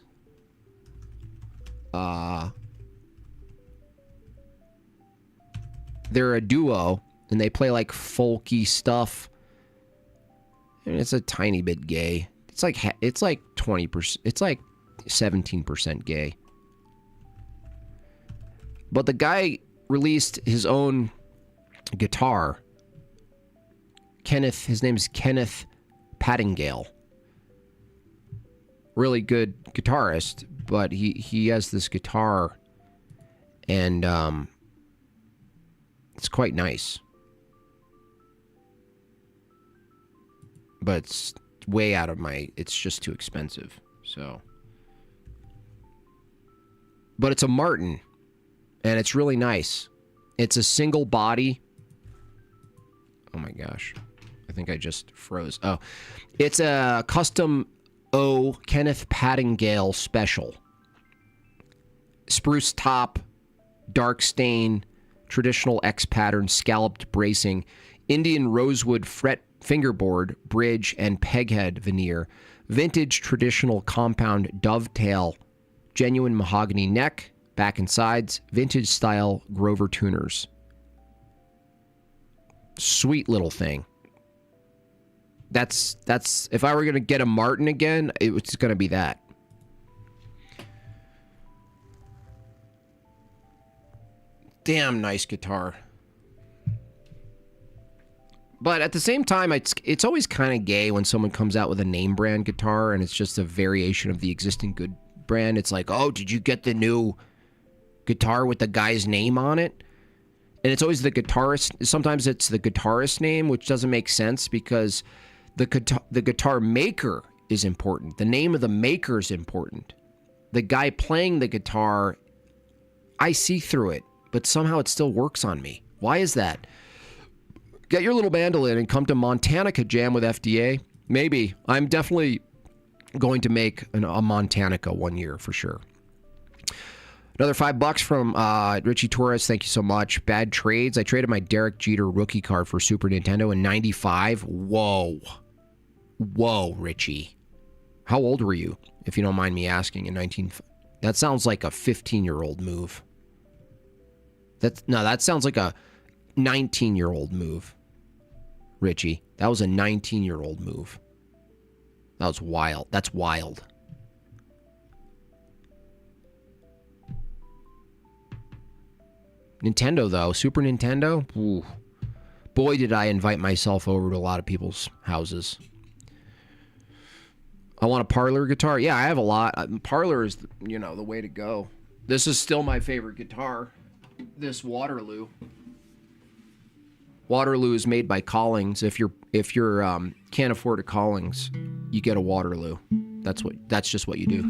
They're a duo, and they play like folky stuff. And it's a tiny bit gay. It's like 20%. It's like 17% gay. But the guy released his own guitar. His name is Kenneth Pattingale. Really good guitarist, but he has this guitar, and it's quite nice. But it's way out of it's just too expensive, so. But it's a Martin, and it's really nice. It's a single body. Oh my gosh. I think I just froze. Oh, it's a custom Kenneth Pattingale special. Spruce top, dark stain, traditional X pattern, scalloped bracing, Indian rosewood fret fingerboard, bridge, and peghead veneer, vintage traditional compound dovetail, genuine mahogany neck, back and sides, vintage style Grover tuners. Sweet little thing. That's if I were going to get a Martin again, it's going to be that. Damn nice guitar. But at the same time, it's always kind of gay when someone comes out with a name brand guitar and it's just a variation of the existing good brand. It's like, oh, did you get the new guitar with the guy's name on it? And it's always the guitarist. Sometimes it's the guitarist name, which doesn't make sense because the guitar maker is important. The name of the maker is important. The guy playing the guitar, I see through it, but somehow it still works on me. Why is that? Get your little mandolin and come to Montanica Jam with FDA. Maybe. I'm definitely going to make a Montanica one year for sure. Another $5 from Richie Torres. Thank you so much. Bad trades. I traded my Derek Jeter rookie card for Super Nintendo in 95. Whoa. Whoa, Richie. How old were you, if you don't mind me asking, in 19... That sounds like a 15-year-old move. That sounds like a 19-year-old move, Richie. That was a 19-year-old move. That was wild. That's wild. Nintendo, though. Super Nintendo? Ooh. Boy, did I invite myself over to a lot of people's houses. I want a parlor guitar. Yeah, I have a lot. Parlor is, the way to go. This is still my favorite guitar. This Waterloo. Waterloo is made by Collings. If you're can't afford a Collings, you get a Waterloo. That's just what you do.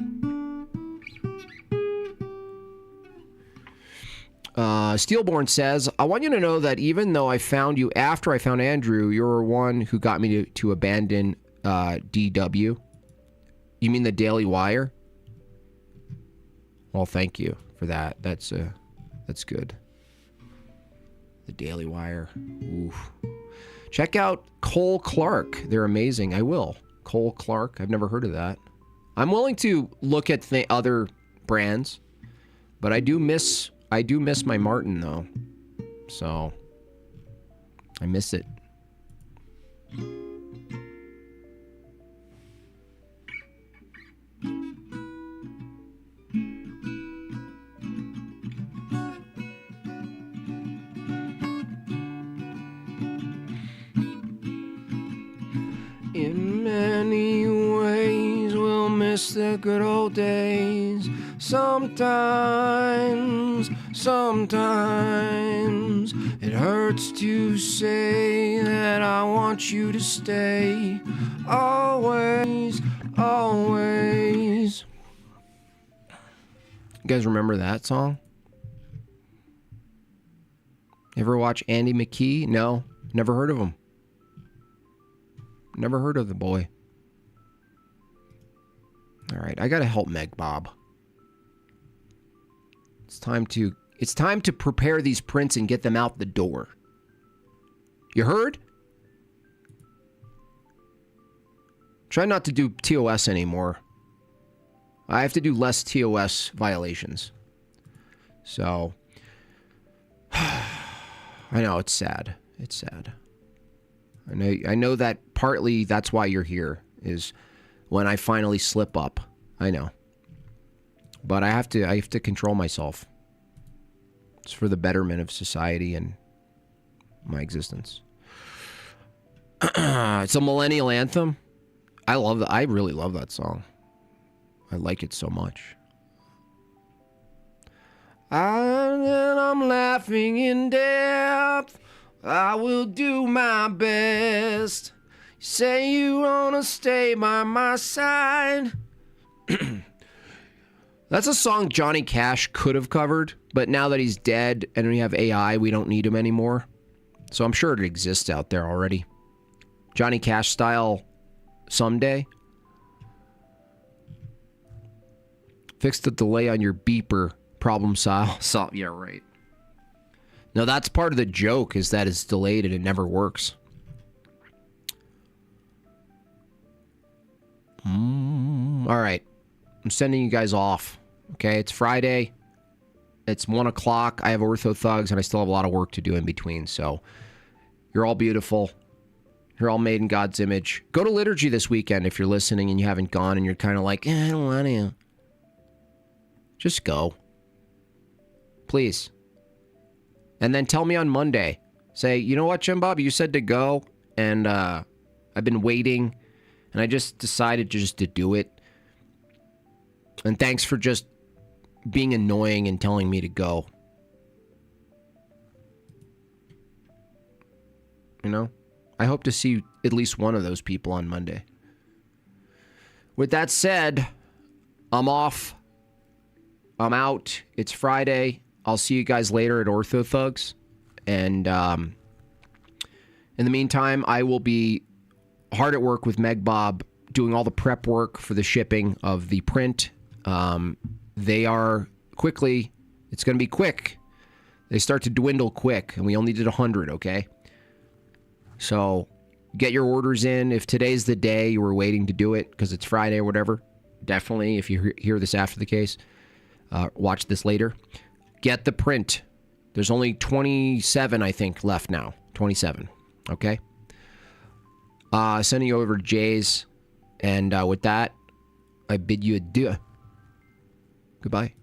Steelborn says, I want you to know that even though I found you after I found Andrew, you're one who got me to abandon DW. You mean the Daily Wire? Well, thank you for that. That's good. The Daily Wire. Oof. Check out Cole Clark. They're amazing. I will. Cole Clark. I've never heard of that. I'm willing to look at the other brands, but I do miss my Martin though. So I miss it. In many ways we'll miss the good old days. Sometimes it hurts to say that I want you to stay. Always. You guys remember that song? Ever watch Andy McKee? No, never heard of him. Never heard of the boy. All right, I gotta help Meg Bob. It's time to prepare these prints and get them out the door. You heard? Try not to do TOS anymore. I have to do less TOS violations. So, I know it's sad. It's sad. I know that partly that's why you're here, is when I finally slip up. I know. But I have to control myself. It's for the betterment of society and my existence. It's a millennial anthem. I really love that song. I like it so much. I'm laughing in depth. I will do my best. You say you wanna stay by my side. That's a song Johnny Cash could have covered, but now that he's dead and we have AI, we don't need him anymore. So I'm sure it exists out there already. Johnny Cash style, Someday. Fix the delay on your beeper, problem solve. Yeah, right. No, that's part of the joke, is that it's delayed and it never works. All right. I'm sending you guys off. Okay, it's Friday. It's 1 o'clock. I have Ortho Thugs, and I still have a lot of work to do in between. So, you're all beautiful. You're all made in God's image. Go to liturgy this weekend if you're listening and you haven't gone and you're kind of like, I don't want to. Just go. Please. And then tell me on Monday. Say, you know what, Jim Bob? You said to go, and I've been waiting, and I just decided just to do it. And thanks for just being annoying and telling me to go. You know, I hope to see at least one of those people on Monday. With that said, I'm off. I'm out. It's Friday. I'll see you guys later at Ortho Thugs. And in the meantime, I will be hard at work with Meg Bob doing all the prep work for the shipping of the print. They are quickly, it's going to be quick. They start to dwindle quick, and we only did 100, okay? So get your orders in. If today's the day you were waiting to do it because it's Friday or whatever, definitely, if you hear this after the case, watch this later. Get the print. There's only 27, I think, left now. 27, okay? Sending you over to Jay's. And with that, I bid you adieu. Goodbye.